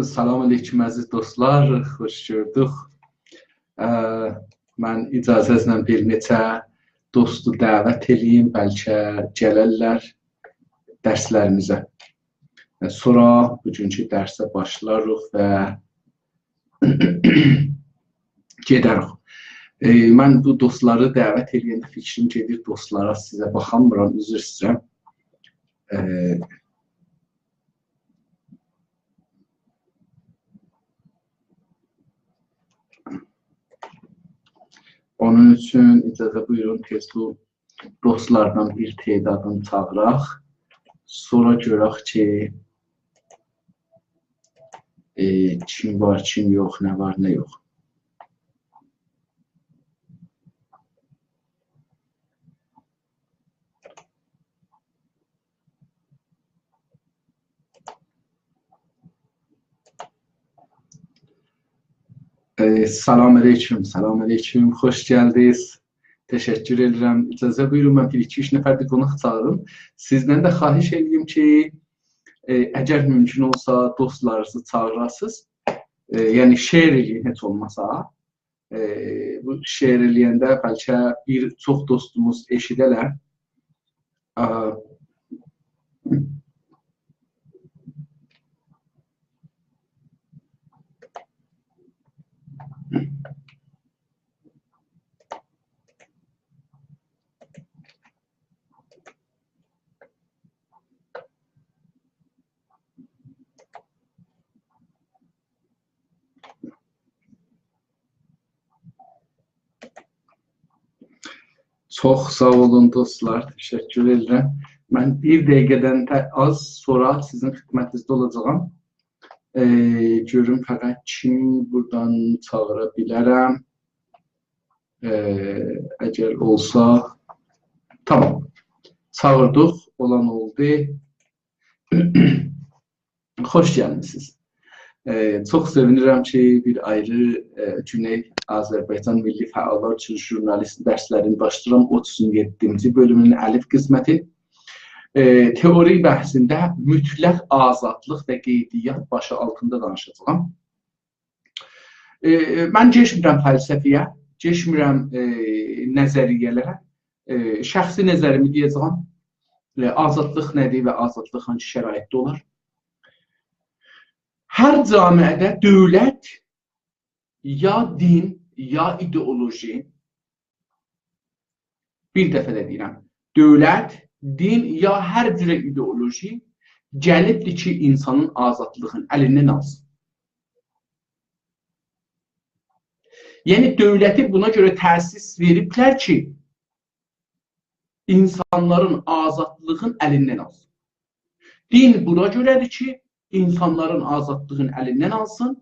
Salam aleyküm əziz dostlar, xoş gördük. Mən icazənizlə bir neçə dostu dəvət edeyim, bəlkə gələrlər dərslərimizə. Sonra bugünkü dərsə başlarıq və gedərik. Mən bu dostları dəvət edəndə fikrim gedir dostlara, sizə baxamıram, üzr istəyirəm. Onun üçün icazə buyurun tez bu dostlardan bir tədadını çağıraq. Sonra görək ki, kim var, kim yox, nə var, nə yox. Salam aleyküm, xoş gəldiniz. Təşəkkür edirəm. İcazə buyurun, mən bir 2-3 nəfər də qonaq çağırım. Sizdən də xahiş edeyim ki, əgər mümkün olsa dostlarınızı çağırasınız. Yəni şeir eləyin heç olmasa. Bu şeir eləyəndə bəlkə bir çox dostumuz eşidələr. Çox sağ olun dostlar, təşəkkür edirəm. Mən bir dəqiqədən az sonra sizin xidmətinizdə olacağam. Görüm fəqət kim buradan çağıra bilərəm. Əgər olsa, tamam. Çağırdıq, olan oldu. Xoş gəlmişsiniz. Çox sevinirəm ki, bir ayrı Güney Azərbaycan Milli Fəallar üçün jurnalist dərslərini başlayıram. 37-ci bölümünün əlif qisməti. Teori bəhsində mütləq azadlıq və qeydiyyat başı altında danışacağam. Mən geçmirəm fəlsəfiyə, geçmirəm nəzəriyyələrə. Şəxsi nəzərimi deyəcəm. Azadlıq nədir və azadlıq hangi şəraitdə olar? Hər camiədə dövlət ya din, ya ideoloji, bir dəfə də deyirəm, dövlət, din, ya hər cürə ideoloji gəlibdir ki, insanın azadlığın əlindən alsın. Yəni, dövləti buna görə təsis veriblər ki, insanların azadlığın əlindən alsın. Din buna görədir ki, insanların azadlığın əlindən alsın.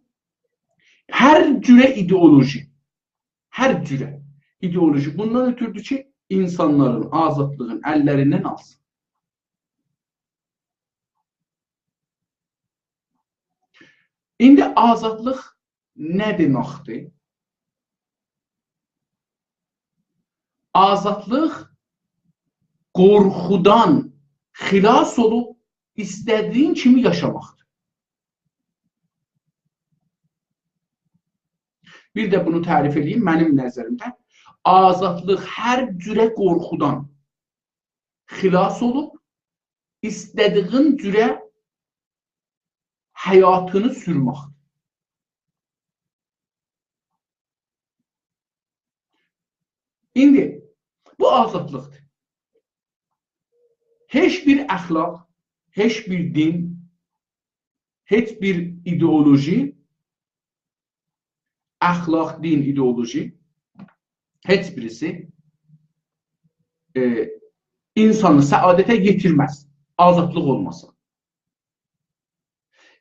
Hər cürə ideoloji bundan ötürdür ki, insanların azadlığın əllərindən alsın. İndi azadlıq nə deməkdir? Azadlıq qorxudan xilas olub istədiyin kimi yaşamaqdır. Bir də bunu tərif edeyim, mənim nəzərimdə. Azadlıq hər cürə qorxudan xilas olub, istədiyin cürə həyatını sürməkdir. İndi, bu azadlıqdır. Heç bir əxlaq, heç bir din, heç bir ideoloji, əxlaq, din, ideoloji, heç birisi insanı səadətə yetirməz, azadlıq olmasa.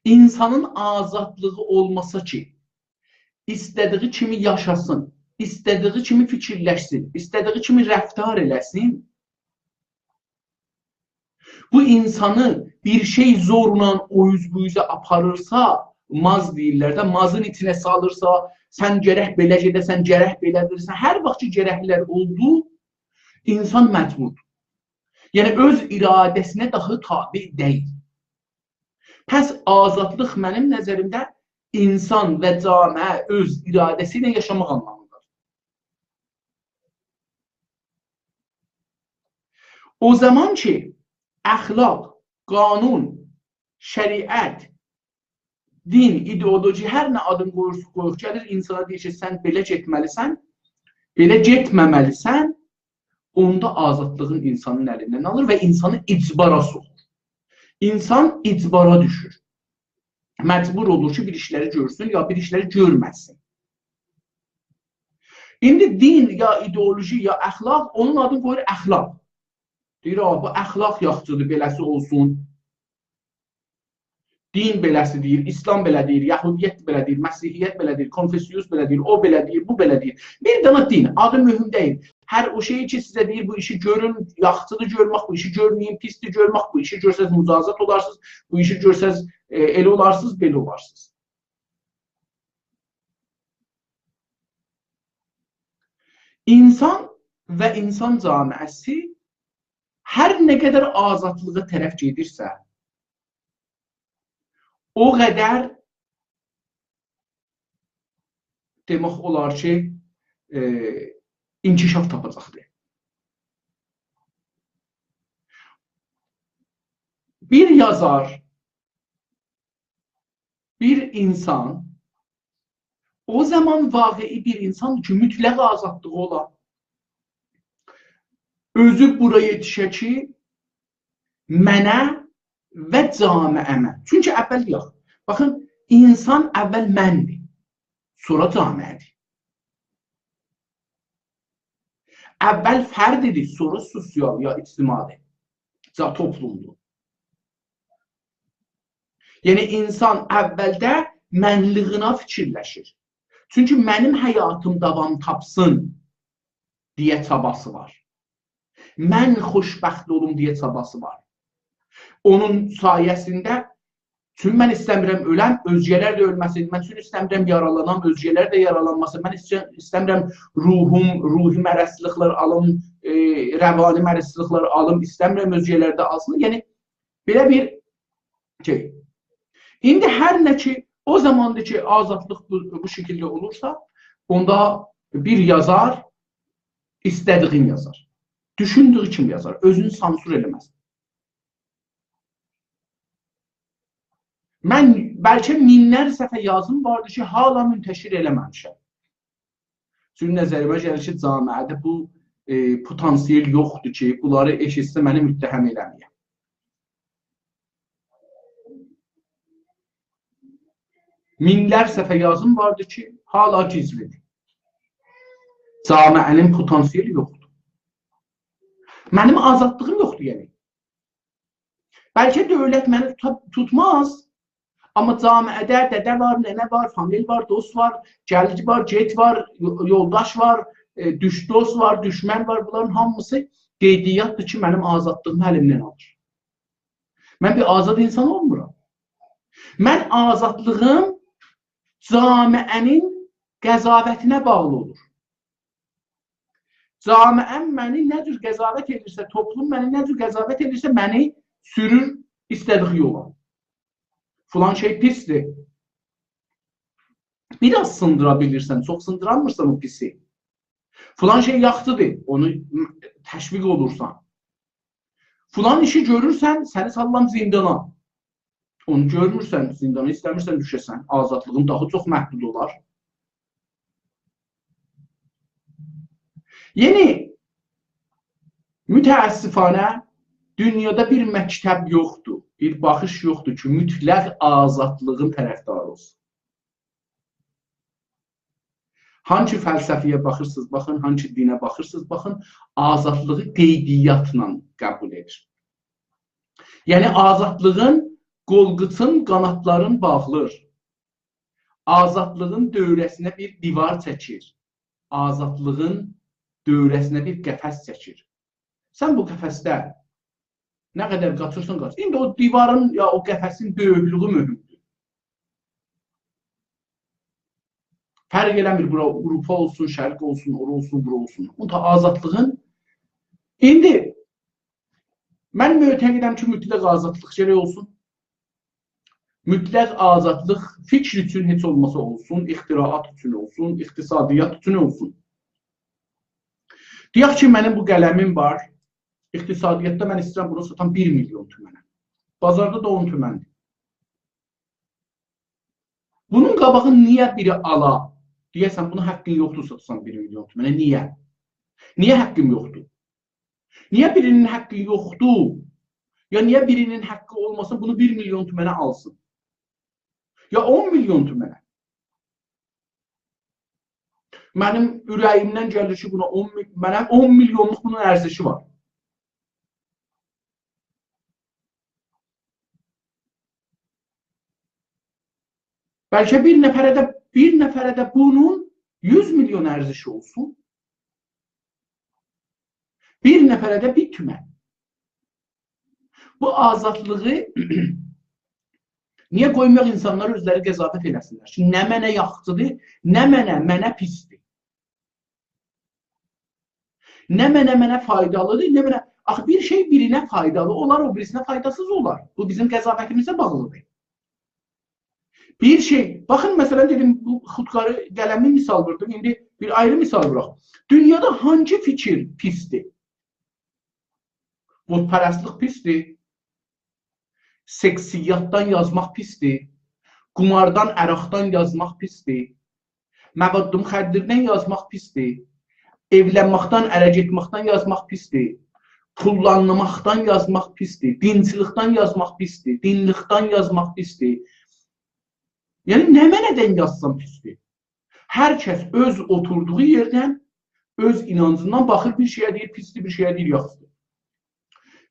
İnsanın azadlığı olmasa ki, istədiyi kimi yaşasın, istədiyi kimi fikirləşsin, istədiyi kimi rəftar eləsin, bu insanı bir şey zorla o yüz bu yüzə aparırsa, maz deyirlər də, mazın içinə salırsa, sən gərək belə gedəsən, gərək belə edirsən, hər vaxt ki, gərəklər oldu, insan məcburdur. Yəni, öz iradəsinə dahi tabi deyil. Pəs azadlıq mənim nəzərimdə insan və camiə öz iradəsi ilə yaşamaq anlamındadır. O zaman ki, əxlaq, qanun, şəriət, din, ideoloji, hər nə adım qoyuq gəlir, insana deyir ki, sən belə getməlisən, belə getməməlisən, onda azadlığın insanın əlindən alır və insanı icbara soxur. İnsan icbara düşür. Məcbur olur ki, bir işləri görsün, ya bir işləri görməsin. İndi din, ya ideoloji, ya əxlaq, onun adını qoyur əxlaq. Deyir, bu əxlaq yaxşıdır, beləsi olsun. Din beləsi deyir, İslam belə deyir, Yahudiyyət belə deyir, Məsihiyyət belə deyir, Konfesiyus belə deyir, o belə deyir, bu belə deyir. Bir dənə din, adı mühüm deyil. Hər o şeyi ki, sizə deyir, bu işi görün, yaxşıdır görmək, bu işi görməyin, pisdir görmək, bu işi görsəz mücazat olarsınız, bu işi görsəz elə olarsınız, belə olarsınız. İnsan və insan camiəsi hər nə qədər azadlığa tərəf gedirsə, o qədər demək olar ki, inkişaf tapacaqdır. Bir yazar, bir insan o zaman vaqei bir insandır ki, mütləq azadlığı olar. Özü buraya yetişə ki, mənə və camiəmə. Çünki əvvəl yox. Baxın, insan əvvəl məndir, sonra camiədir. Əvvəl fərdidir, sonra sosial ya ictimai, toplumdur. Yəni, insan əvvəldə mənliyinə fikirləşir. Çünki mənim həyatım davam tapsın deyə çabası var. Mən xoşbəxt olum deyə çabası var. Onun sayəsində, çünki mən istəmirəm öləm, özgələr də ölməsin, mən üçün istəmirəm yaralanam, özgələr də yaralanmasın, mən istəmirəm ruhi mərəsliliklər alım, rəvani mərəsliliklər alım, istəmirəm özgələr də alsın. Yəni, belə bir şey. İndi hər nə ki, o zamandır ki, azadlıq bu şəkildə olursa, onda bir yazar istədiğin yazar. Düşündüyü kimi yazar, özünü sansür eləməz. Mən bəlkə minlərlə səfə yazım vardı ki, hala müntəşir eləməmişəm. Çünki nəzərimə gəlir ki, camiədə bu potansiyel yoxdur ki, bunları eşitsə məni müttəhəm eləməyəm. Minlər səfə yazım vardı ki, hala gizlidir. Camiənin potansiyeli yoxdur. Mənim azadlığım yoxdur, yəni. Bəlkə dövlət məni tutmaz, amma camiədə dədə var, nənə var, famil var, dost var, gəlici var, get var, yoldaş var, dost var, düşmən var. Bunların hamısı qeydiyyatdır ki, mənim azadlığımı əlimdən alır. Mən bir azad insan olmuram. Mən azadlığım camiənin qəzavətinə bağlı olur. Camiəm məni nə cür qəzavət edirsə, toplum məni nə cür qəzavət edirsə, məni sürür istədiyi yola. Filan şey pisdir. Biraz sındıra bilirsən, çox sındıramırsan o pisi. Filan şey yaxşıdır, onu təşviq olursan. Filan işi görürsən, səni sallam zindana. Onu görmürsən, zindana istəmirsən düşəsən, azadlığın daha çox məhdud olar. Yəni, mütəəssifanə dünyada bir məktəb yoxdur, bir baxış yoxdur ki, mütləq azadlığın tərəfdarı olsun. Hangi fəlsəfiyə baxırsınız, baxın, hangi dinə baxırsınız, baxın, azadlığı qeydiyyatla qəbul edir. Yəni, azadlığın qolqıçın, qanatların bağlır. Azadlığın dövrəsinə bir divar çəkir. Azadlığın dövrəsinə bir qəfəs çəkir. Sən bu qəfəsdə nə qədər qaçırsan qaç. İndi o divarın ya o qəfəsin böyüklüyü mühümdür. Fərq eləmir, bura Avropa olsun, Şərq olsun, ora olsun, bura olsun. Onda azadlığın indi mən mütəqidəm ki, mütləq azadlıq gərək olsun. Mütləq azadlıq fikr üçün heç olmasa olsun, ixtiraat üçün olsun, iqtisadiyyat üçün olsun. Deyək ki, mənim bu qələmim var, iqtisadiyyatda mən istəyirəm bunu satan 1 milyon tümənə. Bazarda da 10 tüməndir. Bunun qabağını niyə biri ala? Deyəsən, bunu haqqın yoxdur satsan 1 milyon tümənə. Niyə? Niyə haqqım yoxdur? Niyə birinin haqqı yoxdur? Ya niyə birinin haqqı olmasın, bunu 1 milyon tümənə alsın? Ya 10 milyon tümənə. Mənim ürəyimdən gəlir ki, mənə 10 milyonluq bunun ərzişi var. Bəlkə bir nəfərə də bunun 100 milyon ərzişi olsun. Bir nəfərə də 1 tümən. Bu azadlığı niyə qoymaq insanlar özləri qəzafət eləsinlər? Şimdi nə mənə yaxşıdır, nə mənə pisdir. Nə mənə faydalıdır, nə mənə... Axı, bir şey birinə faydalı olar, o birisinə faydasız olar. Bu bizim qəzafətimizə bağlıdır. Bir şey, baxın məsələn dedim, bu xudkarı qələmli misal verdim, indi bir ayrı misal bıraq. Dünyada hangi fikir pisdir? Botpərəstlik pisdir. Seksiyyatdan yazmaq pisdir. Qumardan, əraqdan yazmaq pisdir. Məvaddı müxəddirdən yazmaq pisdir. Evlənməkdən, ərə getməkdən yazmaq pisdir. Pullanmaqdan yazmaq pisdir. Dincilikdən yazmaq pisdir. Dinlikdən yazmaq pisdir. Yəni, nə mənədən yazsam pisdir? Hər kəs öz oturduğu yerdən, öz inancından baxır, bir şeyə deyir pisdir, bir şeyə deyir yaxşıdır.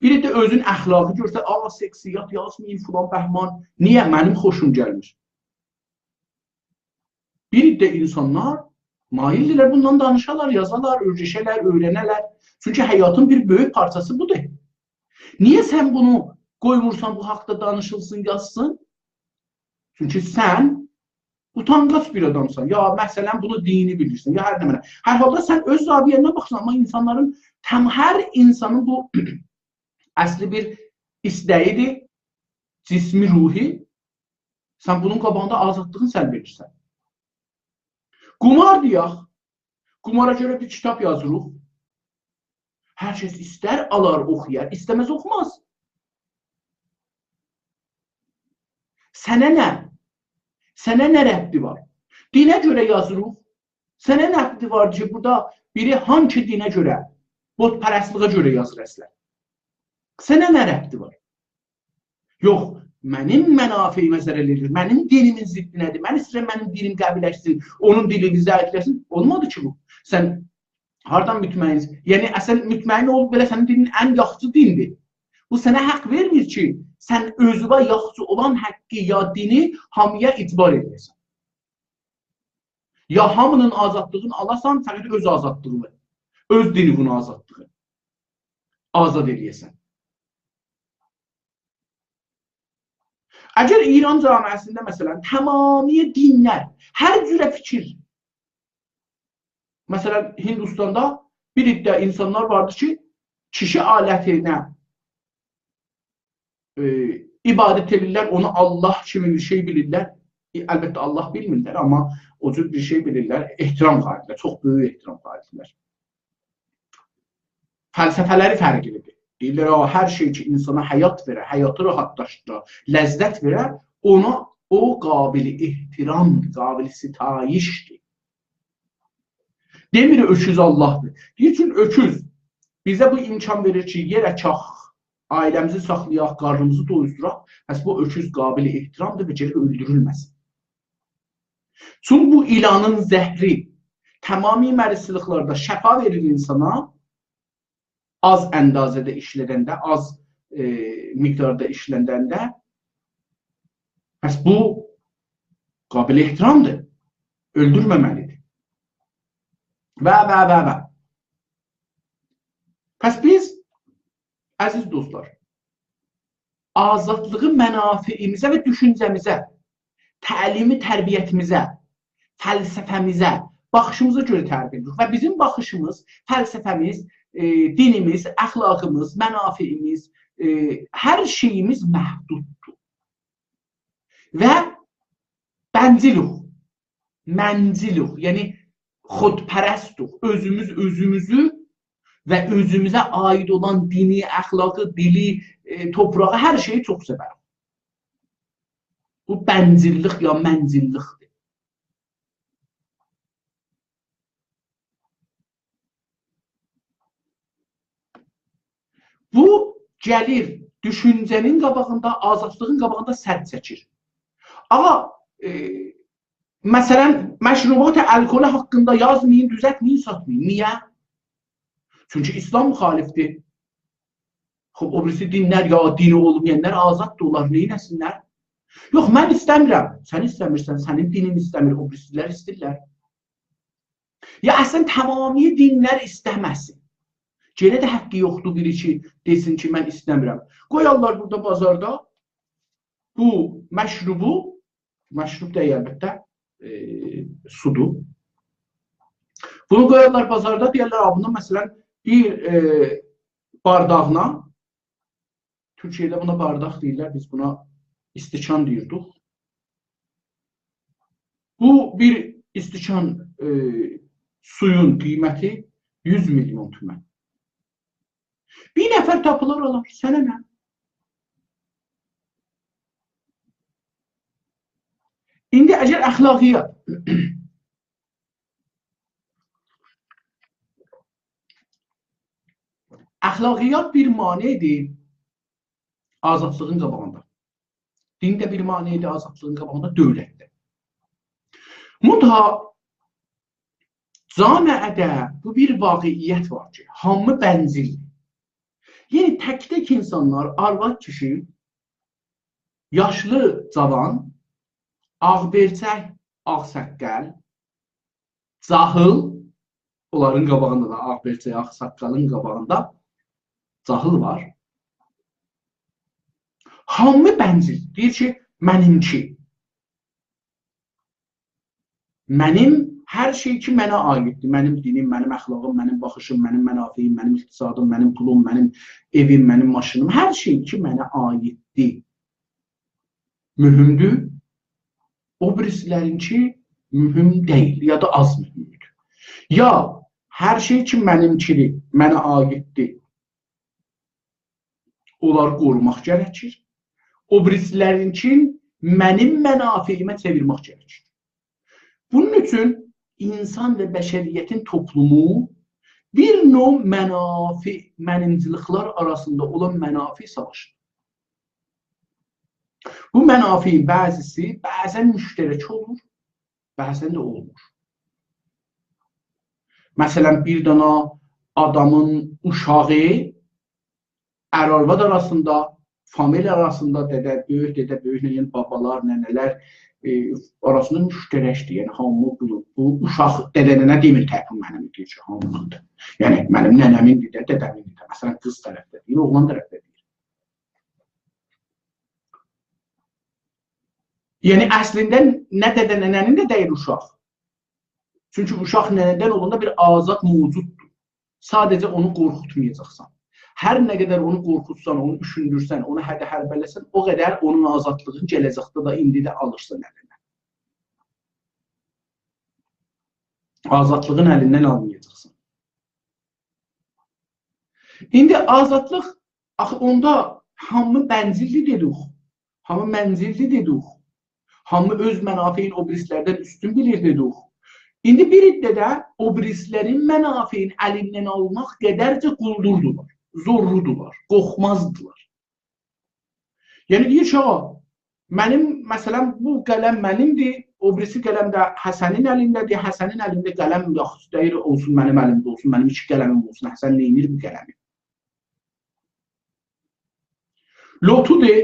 Biri də özün əxlaqı görsə, seksiyyat yazmayın, filan bəhman. Niyə? Mənim xoşum gəlmiş. Biri də insanlar maildirlər, bundan danışarlar, yazarlar, öyrəşərlər, öyrənərlər. Çünki həyatın bir böyük parçası budur. Niyə sən bunu qoymursan, bu haqda danışılsın, yazsın? Çünki sən utanqaç bir adamsan. Ya, məsələn, bunu dini bilirsən, ya hər demənə. Hər halda sən öz zaviyyəndən baxırsan, amma insanların, hər insanın bu əsli bir istəyidir, cismi, ruhi. Sən bunun qabağında azadlığını sən verirsən. Qumar deyək, qumara görə bir kitab yazırıq. Hər kəs istər, alar, oxuyar, istəməz oxumaz. Sənə nə? Sənə nə rəbbi var? Dinə görə yazırıq. Sənə nə rəbbi var ki, burada biri hangi dinə görə, botpərəstliğə görə yazır əslən. Sənə nə rəbbi var? Yox, mənim mənafeyimə zərər edir, mənim dinimin ziddinədir, mən istəyirəm mənim dinim qəbiləşsin, onun dilini zəifləsin. Olmadı ki bu. Sən hardan mütməyinsin? Yəni, əsən mütməyin olub belə sənin dinin ən yaxşı dindir. Bu sənə haqq vermir ki, sən özüvə yaxşı olan haqqı ya dini hamıya itibar edəsən. Ya hamının azadlığını alasan, fəqət öz azadlığını, öz dininin azadlığı azad edəsən. Əgər İran camiəsində məsələn, tamamiyə dinlər, hər cürə fikir, məsələn, Hindistanda bir iddə insanlar vardır ki, kişi alətinə ibadət edirlər, onu Allah kimi bir şey bilirlər. Əlbəttə, Allah bilmirlər, amma o cür bir şey bilirlər, ehtiram qaydırlar, çox böyük ehtiram qaydırlar. Fəlsəfələri fərqlidir. Deyirlər, hər şey ki, insana həyat verər, həyatı rahatlaşdırır, ləzzət verər, ona o qabili ehtiramdır, qabili sitayişdir. Demir, öküz Allahdır. Deyir ki, öküz bizə bu imkan verir ki, yerə çax, ailəmizi saxlayaq, qarnımızı doyuzduraq, bəs bu öküz qabili ehtiramdır və gəlib öldürülməsin. Çünki bu ilanın zəhri tamami mərisiliklərdə şəfa verir insana, az əndazədə işlədəndə, az miqdarda işlədəndə, bəs bu qabil ehtiramdır, öldürməməlidir. Və. Bəs biz, əziz dostlar, azadlığı mənafiyimizə və düşüncəmizə, təlimi tərbiyyətimizə, fəlsəfəmizə, baxışımıza görə tərbiyə edirik. Və bizim baxışımız, fəlsəfəmiz, dinimiz, əxlaqımız, mənafiyimiz, hər şeyimiz məhduddur. və bənciluq, mənciluq, yəni xodpərəstuq, özümüzü və özümüzə aid olan dini, əxlaqı, dili, toprağı, hər şeyi çox sevərəm. Bu bəncillik ya məncillikdir. Bu gəlir düşüncənin qabağında, azadlığın qabağında sədd çəkir. Amma məsələn, məşrubat əlkolu haqqında yazmayın, düzəltməyin, satmayın. Niyə? Çünki İslam müxalifdir. O birisi dinlər ya dini olmayanlar azaddırlar, neynəsinlər? Yox, mən istəmirəm. Sən istəmirsən, sənin dinin istəmir, o birisilər istəyirlər. Ya əslən tamamilə dinlər istəməsin. Gələ də haqqı yoxdur biri ki, desin ki, mən istəmirəm. Qoyarlar burada bazarda bu məşrubu, məşrub deyil əlbəttə, sudur. Bunu qoyarlar bazarda, deyərlər, buna məsələn, bir bardağına, Türkiyədə buna bardaq deyirlər, biz buna istikan deyirdik. Bu bir istikan suyun qiyməti 100 milyon tümən. Bir nəfər tapılar olar, sənə nə? İndi əgər əxlaqiyyat, əxlaqiyyat bir manedir azadlığın qabağında. Din də bir manedir azadlığın qabağında, dövlətdə. Mütha camiədə bu bir vaqiiyyət var ki, hamı bənzildir. Yəni tək-tək insanlar, arvad kişi, yaşlı cavan, ağberçək, ağsaqqal, cahıl, onların qabağında da ağberçək, ağsaqqalın qabağında cahıl var. Hamı bənzil, deyir ki, mənimki. Mənim hər şey ki, mənə aiddir. Mənim dinim, mənim əxlaqım, mənim baxışım, mənim mənafiyim, mənim iqtisadım, mənim pulum, mənim evim, mənim maşınım, hər şey ki, mənə aiddir. Mühümdür. O birisilərinki mühüm deyil, ya da az mühümdür. Ya hər şey ki, mənimkidir, mənə aiddir. Onları qorumaq gərəkir. O birisilərinki mənim mənafiyimə çevirmək gərəkir. Bunun üçün insan və bəşəriyyətin toplumu bir növ mənimciliklər arasında olan mənafi savaşıdır. Bu mənafi bəzisi bəzən müştərək olur, bəzən də olmur. Məsələn, bir dana adamın uşağı ər-arvad arasında, familiya arasında, böyük dedə, yəni babalar, nənələr arasında müştərəkdir. Yəni, hamı bu uşaq dədənənə demir, təqim mənim deyir ki, hamıdır. Yəni, mənim nənəmin dedə, dədəmin dedə. Məsələn, qız tərəfdə deyir, oğlan tərəfdə deyir. Yəni, əslində nə dədənənənin də deyir uşaq. Çünki uşaq nənədən olanda bir azad mövcuddur. Sadəcə onu qorxutmayacaqsan. Hər nə qədər onu qorxutsan, onu düşündürsən, onu hərbələsən, o qədər onun azadlığın gələcəkdə da indi də alırsan əlinə. Azadlığın əlindən almayacaqsan. İndi azadlıq, onda hamı bəncilli dedik, hamı mənzilli dedik, hamı öz mənafiyin o birislərdən üstün bilir dedik. İndi bir iddədə o birislərin mənafiyin əlindən almaq qədərcə quldurdular. Zorludular, qorxmazdılar. Yəni, deyir ki, mənim, məsələn, bu qələm mənimdir, o birisi qələm də Həsənin əlindədir, Həsənin əlində qələm yaxud deyir, olsun, mənim əlimdə olsun, mənim iki qələmim olsun, Həsən neynir bu qələmi? Lotudur,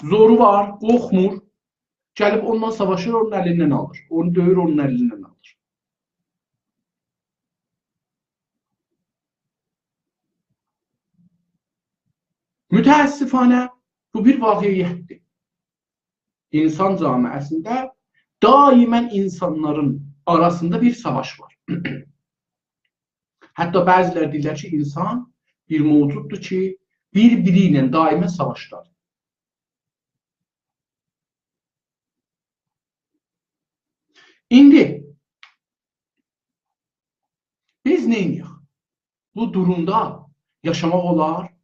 zoru var, qorxmur, gəlib ondan savaşır, onun əlindən alır, onu döyür, onun əlindən alır. Mütəəssifanə, bu bir vaqiiyyətdir. İnsan camiəsində daimən insanların arasında bir savaş var. Hətta bəzilər deyirlər ki, insan bir mövcuddur ki, bir-biri ilə daimə savaşlar. İndi biz neyinik? Bu durumda yaşamaq olar.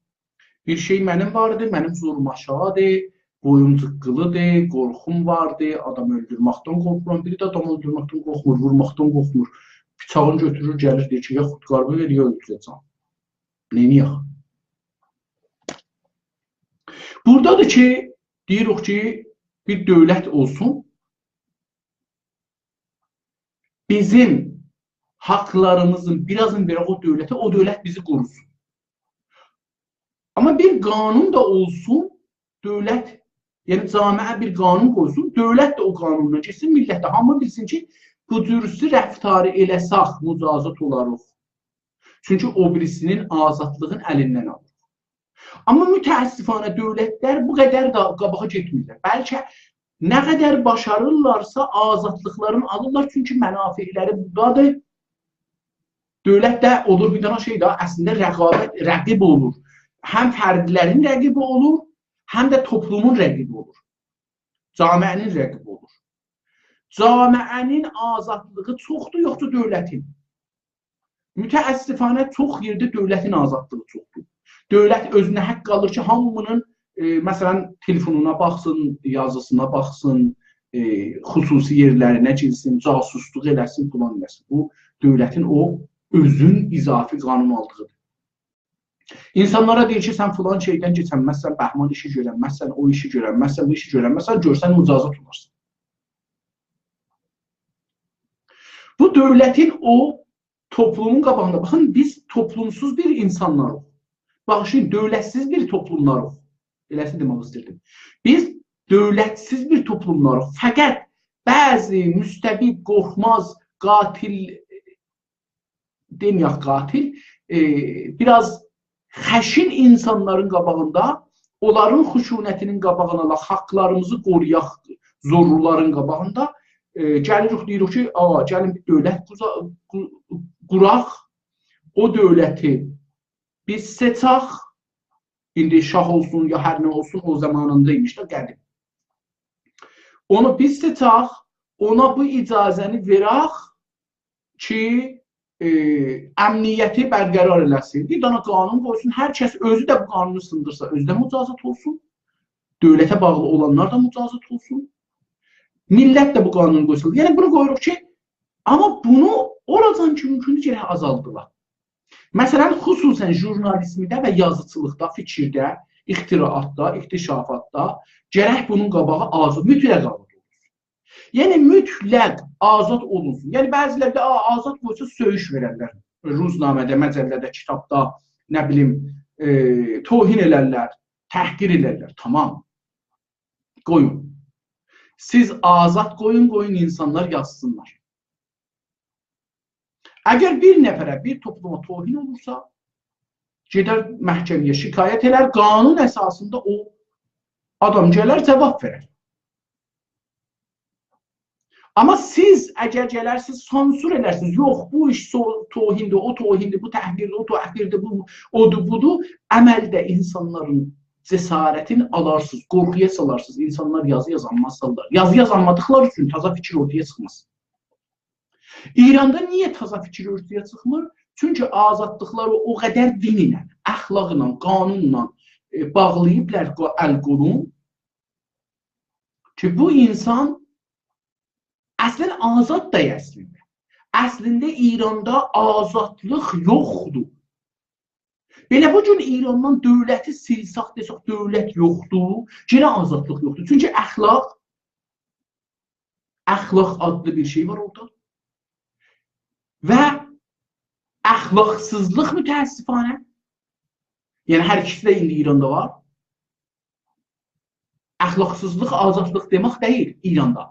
Bir şey mənim vardı, mənim zorum aşağıdır, boyum tıqqılıdır, qorxum vardı, adam öldürməkdən qorxuram, biri də adam öldürməkdən qorxmur, vurmaqdan qorxmur. Bıçağını götürür, gəlir, deyir ki, ya xudqarba ver, ya öldürəcəm. Neyinik? Buradadır ki, deyirik ki, bir dövlət olsun, bizim haqlarımızın birazını verək o dövlətə, o dövlət bizi qorusun. Amma bir qanun da olsun, dövlət, yəni camiə bir qanun qoysun, dövlət də o qanununa keçsin, millət də hamı bilsin ki, bu cürüsü rəftarı eləsaq mücazat olarıq. Çünki o birisinin azadlığın əlindən alır. Amma mütəəssifanə dövlətlər bu qədər da qabağa getmirlər. Bəlkə nə qədər başarırlarsa azadlıqlarını alırlar, çünki mənafiləri buradadır. Dövlət də olur bir dana şey da, əslində rəqabət, rəqib olur. Həm fərdlərin rəqibi olur, həm də toplumun rəqibi olur. Camiənin rəqibi olur. Camiənin azadlığı çoxdur, yoxdur dövlətin. Mütəəssifanə çox yerdə dövlətin azadlığı çoxdur. Dövlət özünə haqq alır ki, hamının məsələn telefonuna baxsın, yazısına baxsın, xüsusi yerlərinə girsin, casusluq eləsin, filan eləsin. Bu dövlətin o özün izafi qanun aldığıdır. İnsanlara deyir ki, sən filan şeydən keçənməzsən, bəhman işi görənməzsən, o işi görənməzsən, bu işi görənməzsən, görsən mücazat olarsın. Bu dövlətin o toplumun qabağında, baxın biz toplumsuz bir insanlarıq. Baxın, dövlətsiz bir toplumlarıq. Eləsi demək istirdim. Biz dövlətsiz bir toplumlarıq. Fəqət bəzi müstəbid, qorxmaz, qatil, deməyək qatil, biraz xəşin insanların qabağında, onların xuşunətinin qabağına alaq, haqlarımızı qoruyaq, zorluların qabağında gəlirik, deyirik ki, gəlin bir dövlət quraq, o dövləti biz seçaq, indi şah olsun, ya hər nə olsun, o zamanındaymış da qədim. Onu biz seçaq, ona bu icazəni verək ki, əmniyyəti bərqərar eləsin. Bir dana qanun qoysun, hər kəs özü də bu qanunu sındırsa, özü də mücazat olsun. Dövlətə bağlı olanlar da mücazat olsun. Millət də bu qanunu qoysun. Yəni bunu qoyuruq ki, amma bunu oradan ki, mümkündür ki, azaldılar. Məsələn, xüsusən jurnalizmdə və yazıçılıqda, fikirdə, ixtiraatda, iktişafatda gərək bunun qabağı azad, mütləq azad olsun. Yəni, mütləq azad olunsun. Yəni, bəziləri də azad qoysa söyüş verərlər. Ruznamədə, məcəllədə, kitabda, nə bilim, tohin elərlər, təhqir elərlər. Tamam. Qoyun. Siz azad qoyun, insanlar yazsınlar. Əgər bir nəfərə, bir topluma tohin olursa, gedər məhkəməyə şikayət elər, qanun əsasında o adam gələr, cavab verər. Amma siz əgər gələrsiniz, sansur edərsiniz, yox, bu iş tohindir, o tohindir, bu təhqirdir, o təhqirdir, bu odur, budur, əməldə insanların cəsarətini alarsınız, qorxuya salarsınız, insanlar yazı yazanmazsalar. Yazı yazanmadıqları üçün taza fikir ortaya çıxmaz. İranda niyə taza fikir ortaya çıxmır? Çünki azadlıqları o qədər din ilə, əxlaqla, qanunla bağlayıblar əl-qolun ki, bu insan əslən azad da əslində. Əslində İranda azadlıq yoxdur. Belə bu gün İrandan dövləti silsaq desək, dövlət yoxdur, yenə azadlıq yoxdur. Çünki əxlaq adlı bir şey var orada. Və əxlaqsızlıq mütəəssifanə, yəni hər ikisi də indi İranda var. Əxlaqsızlıq, azadlıq demək deyil İranda.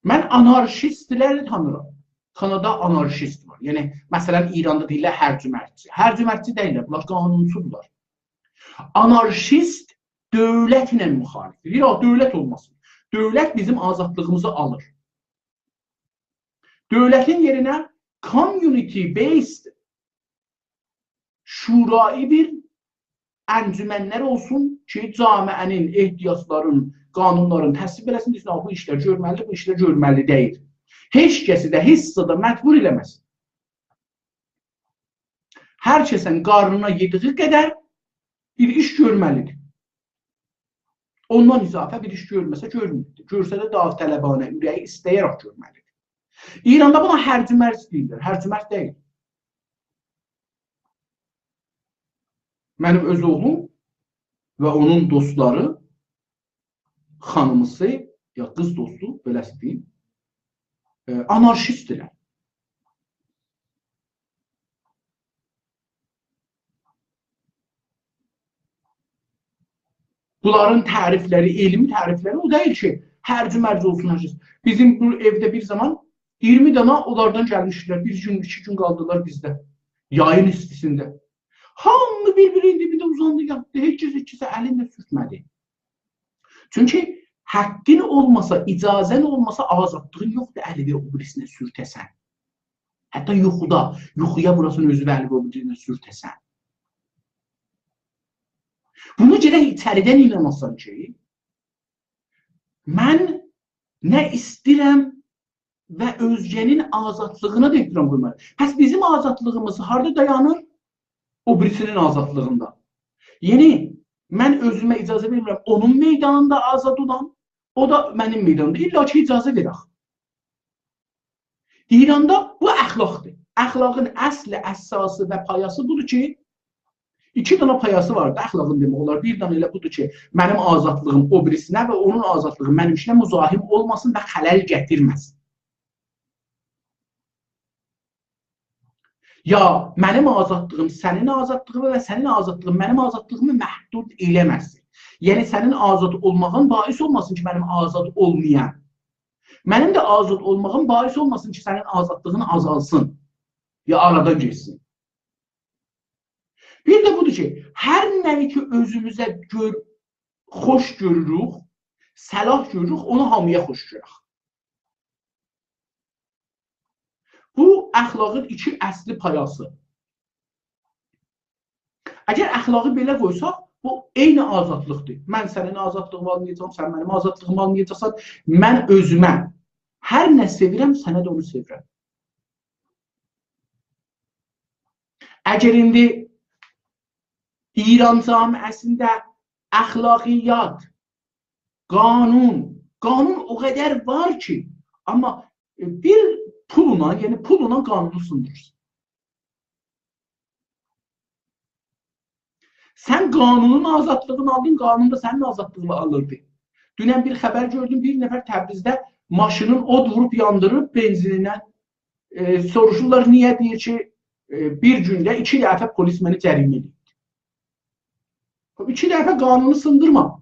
Mən anarşistləri tanırım. Kanada anarşist var. Yəni, məsələn, İranda deyirlər hərcümərtçi. Hərcümərtçi deyirlər, bunlar qanunsuzlar. Anarşist dövlətlə müxalifdir. Ya, dövlət olmasın. Dövlət bizim azadlığımızı alır. Dövlətin yerinə community-based şurai bir əncümənlər olsun ki, camiənin, ehtiyacların qanunların təsdiq eləsin, desin, bu işlər görməlidir, bu işlər görməli deyil. Heç kəsi də hissada məcbur eləməsin. Hər kəsin qarnına yediği qədər bir iş görməlidir. Ondan izafə bir iş görməsə görmürdür. Görsə də daha tələbanə, ürəyi istəyərək görməlidir. İranda buna hərcmərc deyirlər. Hərcmərc deyil. Mənim öz oğlum və onun dostları, xanımısı, ya qız dostu, beləsi deyim, anarşistdirlər. Bunların tərifləri, elmi tərifləri o deyil ki, hərci-mərci olsun hər şey. Bizim bu evdə bir zaman 20 dana onlardan gəlmişlər. Bir gün, 2 gün qaldılar bizdə. Yayın istisində. Hamı bir-birinin dibində uzandı, yatdı. Heç kəsə əlində sürtmədi. Çünki həqqin olmasa, icazən olmasa azadlığın yoxdur əli və o birisinə sürtəsən. Hətta yuxuya burasını özü və əli və o birisinə sürtəsən. Bunu gedək içəridən inanmasan ki, mən nə istəyirəm və özgənin azadlığına da ehtiram qoymalıyım. Həs bizim azadlığımız harada dayanır? O birisinin azadlığında. Yəni, mən özümə icazə vermirəm, onun meydanında azad olan, o da mənim meydanımda. İlla ki, icazə verək. İranda bu əxlaqdır. Əxlaqın əsli, əsası və payası budur ki, 2 dana payası vardı, əxlaqın demək olar. Bir dana elə budur ki, mənim azadlığım o birisinə və onun azadlığı mənim işinə müzahim olmasın və xələl gətirməsin. Ya, mənim azadlığım sənin azadlığımı və sənin azadlığım mənim azadlığımı məhdud eləməsin. Yəni, sənin azad olmağın bais olmasın ki, mənim azad olmayan. Mənim də azad olmağım bais olmasın ki, sənin azadlığın azalsın. Ya, aradan geçsin. Bir də budur ki, hər nəyi ki, özümüzə xoş görürük, səlah görürük, onu hamıya xoş görürük. Bu, əxlaqın 2 əsli payası. Əgər əxlaqı belə qoysaq, bu, eyni azadlıqdır. Mən sənin azadlığımı anlayacağım, sən mənim azadlığımı anlayacaqsan, mən özümə hər nə sevirəm, sənə də onu sevirəm. Əgər indi İran camiəsində əxlaqiyyat, qanun o qədər var ki, amma bir puluna, yəni puluna qanunu sındırırsın. Sən qanunun azadlığını aldın, qanun da sənin azadlığını alırdı. Dünən bir xəbər gördüm, bir nəfər Təbrizdə maşının od vurub yandırıb benzininə. Soruşurlar, niyə deyir ki, bir gündə 2 dəfə polis məni cərimə edir. 2 dəfə qanunu sındırma.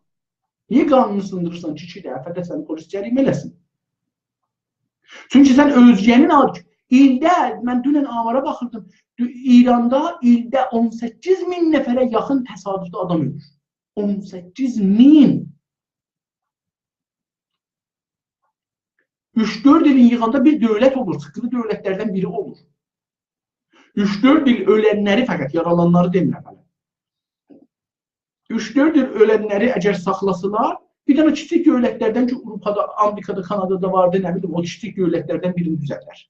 Niyə qanunu sındırırsan ki, 2 dəfə də səni polis cərimə eləsin? Çünki sən özgənin ildə, mən dünən amara baxırdım, İranda ildə 18.000 nəfərə yaxın təsadüfdə adam ölür. 18.000. 3-4 ilin yığanda bir dövlət olur, sıxılı dövlətlərdən biri olur. 3-4 il ölənləri fəqət, yaralanları demirəm hələ. 3-4 il ölənləri əgər saxlasılar, bir dənə kiçik dövlətlərdən ki, Avropada, Amerikada, Kanadada vardı, nə bilim, o kiçik dövlətlərdən birini düzədər.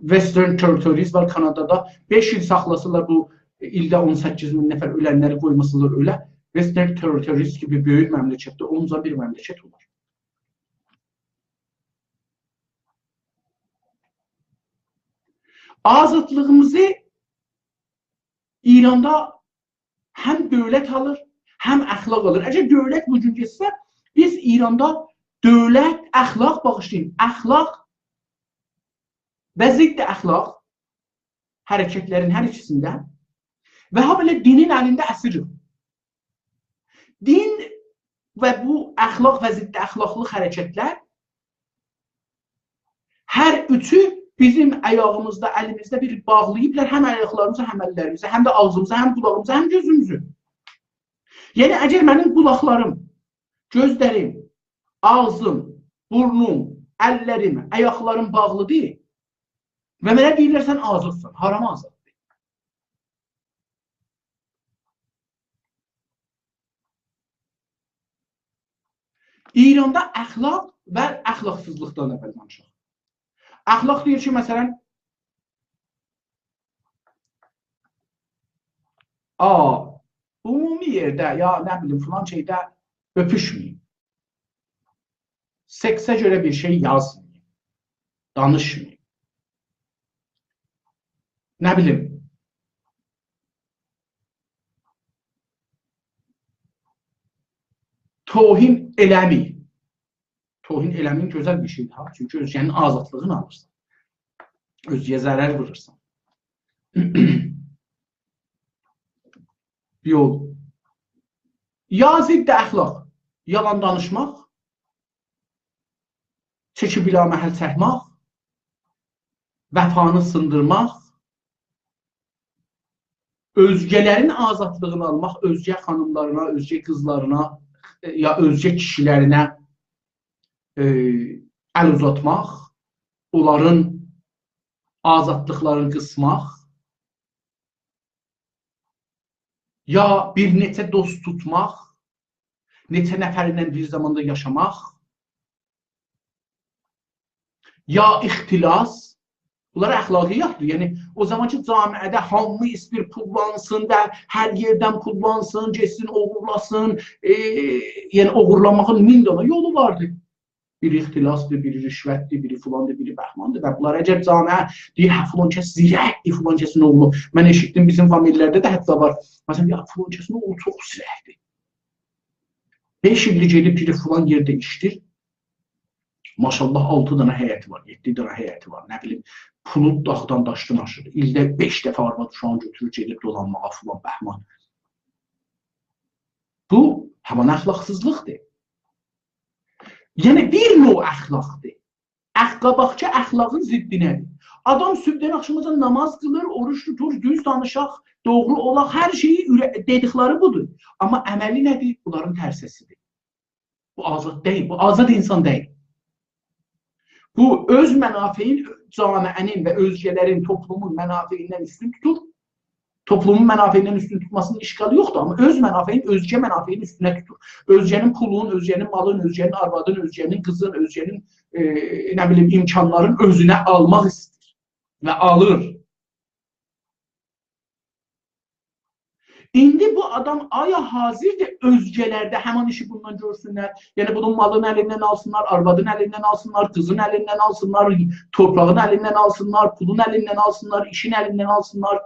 Western Territories var Kanadada, 5 il saxlasılar bu ildə 18.000 nəfər ölənləri qoymasılar ölə. Western Territories kimi böyük məmləkətdə onca bir məmləkət olar. Azadlığımızı İranda həm dövlət alır, həm əxlaq alır. Əgər dövlət bugün geçsə, biz İranda dövlət, əxlaq bağışlayın. Əxlaq və zidd əxlaq hərəkətlərin hər ikisində və ha belə dinin əlində əsiriq. Din və bu əxlaq və zidd əxlaqlı hərəkətlər hər üçü bizim ayağımızda, əlimizdə bir bağlayıblar həm ayaqlarımıza, həm əllərimizə, həm də ağzımıza, həm qulağımıza, həm gözümüzü. Yəni, əgər mənim qulaqlarım, gözlərim, ağzım, burnum, əllərim, ayaqlarım bağlıdır və mənə deyirlər, sən azadsan, haram azaddır. İranda əxlaq və əxlaqsızlıqdan əvvəl danışaq. Əxlaq deyir ki, məsələn, ümumi yerdə ya nə bilim filan şeydə öpüşməyin. Seksə görə bir şey yazmayın. Danışmayın. Nə bilim, tohin eləməyin. Tohin eləməyin gözəl bir şeydir. Çünki özgənin azadlığını alırsan. Özgəyə zərər vurursan. Yol. Yazid də əxlaq. Yalan danışmaq, çəkib bila məhəl çəkmək, vəfanı sındırmaq, özgələrin azadlığını almaq, özgə xanımlarına, özgə qızlarına ya özgə kişilərinə əl uzatmaq, onların azadlıqlarını qısmaq, ya bir neçə dost tutmaq, neçə nəfərlə bir zamanda yaşamaq, ya ixtilas, bunlar əxlaqiyyatdır. Yəni, o zamanki camiədə hamı istəyir pullansın da, hər yerdən pullansın, geçsin, oğurlasın, yəni oğurlamağın 1000 dana yolu vardır. Biri ixtilasdır, biri rüşvətdir, biri filandır, biri bəhmandır və bunlar əgər camiə deyir, hə, filan kəs zirəkdir, filan kəsin oğlu. Mən eşitdim, bizim famililərdə də hətta var. Məsələn, ya, filan kəsin oğlu çox zirəkdir. 5 illik gedib girib filan yerdə işdir. Maşallah 6 dana həyəti var, 7 dana həyəti var. Nə bilim, pulu dağdan daşdan aşır. İldə 5 dəfə arvad uşağını götürür, gedib dolanmağa filan bəhman. Bu, həman əxlaqsızlıqdır. Yəni, bir növ əxlaqdır. Qabaqçı əxlaqın ziddinədir. Adam sübdən axşamacan namaz qılır, oruç tutur, düz danışaq, doğru olaq, hər şeyi dedikləri budur. Amma əməli nədir? Bunların tərsəsidir. Bu azad deyil, bu azad insan deyil. Bu, öz mənafiyin, camiənin və özgələrin, toplumun mənafiyindən üstün tutur. Toplumun mənafiyindən üstün tutmasının işgalı yoxdur, amma öz mənafiyin, özgə mənafiyin üstünə tutur. Özgənin pulun, özgənin malın, özgənin arvadın, özgənin qızın, özgənin nə bilim, imkanların özünə almaq istəyir və alır. İndi bu adam aya hazirdir özgələrdə həman işi bundan görsünlər. Yəni bunun malını əlindən alsınlar, arvadın əlindən alsınlar, qızın əlindən alsınlar, torpağın əlindən alsınlar, pulun əlindən alsınlar, işin əlindən alsınlar.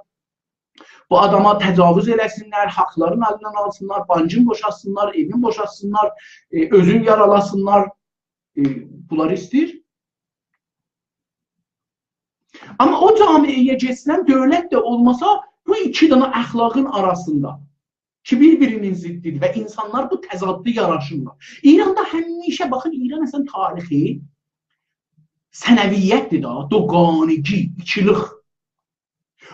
Bu adama təcavüz eləsinlər, haqların əlindən alsınlar, bancın boşalsınlar, evin boşalsınlar, özün yaralasınlar. Bunları istəyir. Amma o camiyə geçsinən dövlət də olmasa, bu iki dana əxlaqın arasında ki, bir-birinin ziddidir və insanlar bu təzadlı yaraşırlar. İranda həmişə, baxın, İran əsən tarixi sənəviyyətdir da, doqanici, ikilik.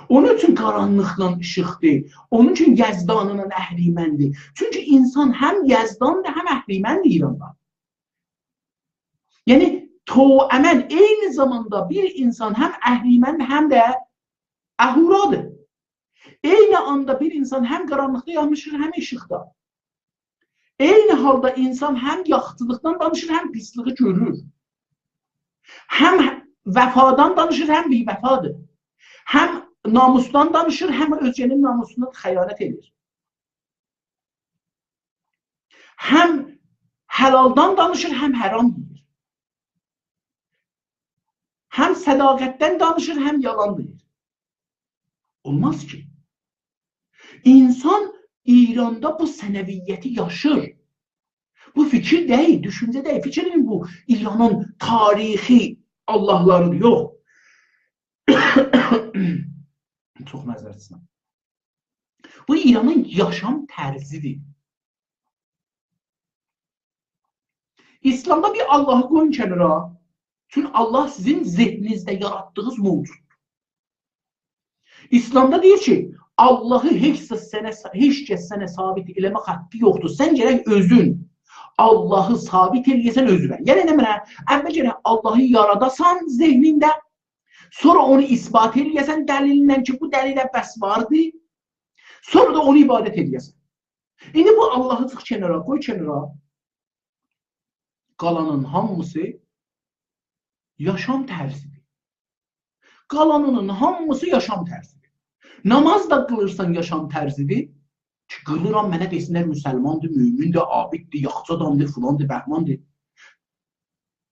Onun üçün qaranlıqdan işıqdır, onun üçün Yəzdanla əhriməndir. Çünki insan həm Yəzdandır, həm əhriməndir İranda. Yəni, əməl eyni zamanda bir insan həm əhriməndir, həm də əhuradır. Eyni anda bir insan həm qaranlıqda yanmışır, həm işıqda. Eyni halda insan həm yaxçılıqdan danışır, həm pisliği görür. Həm vəfadan danışır, həm bivəfadır. Həm namusdan danışır, həm özgənin namusuna xəyanət edir. Həm həlaldan danışır, həm həram deyir. Həm sədaqətdən danışır, həm yalan deyir. Olmaz ki. İnsan İranda bu sənəviyyəti yaşır. Bu fikir deyil, düşüncə deyil. Fikrin bu İranın tarixi Allahlarıdır, yox. Çox məzərəsinə. Bu İranın yaşam tərzidir. İslamda bir Allahı qoyun kənara. Çünki Allah sizin zehninizdə yaratdığınız mövcud. İslamda deyir ki, Allahı heç kəs sənə sabit eləmə haqqı yoxdur. Sən gərək özün Allahı sabit eləyəsən özünə. Yəni nə mənə? Əvvəl gərək Allahı yaradasan zehnində, sonra onu isbat eləyəsən dəlilindən ki, bu dəlilə bəs vardır, sonra da onu ibadət eləyəsən. İndi bu Allahı çıx kənara, qoy kənara. qalanın hamısı yaşam tərzidir. Qalanının hamısı yaşam tərzidir. Namaz da qılırsan yaşam tərzidir. Ki, qılıram, mənə desinlər müsəlmandır, mümindir, abiddir, yaxşı adamdır, filandır, bəhmandır.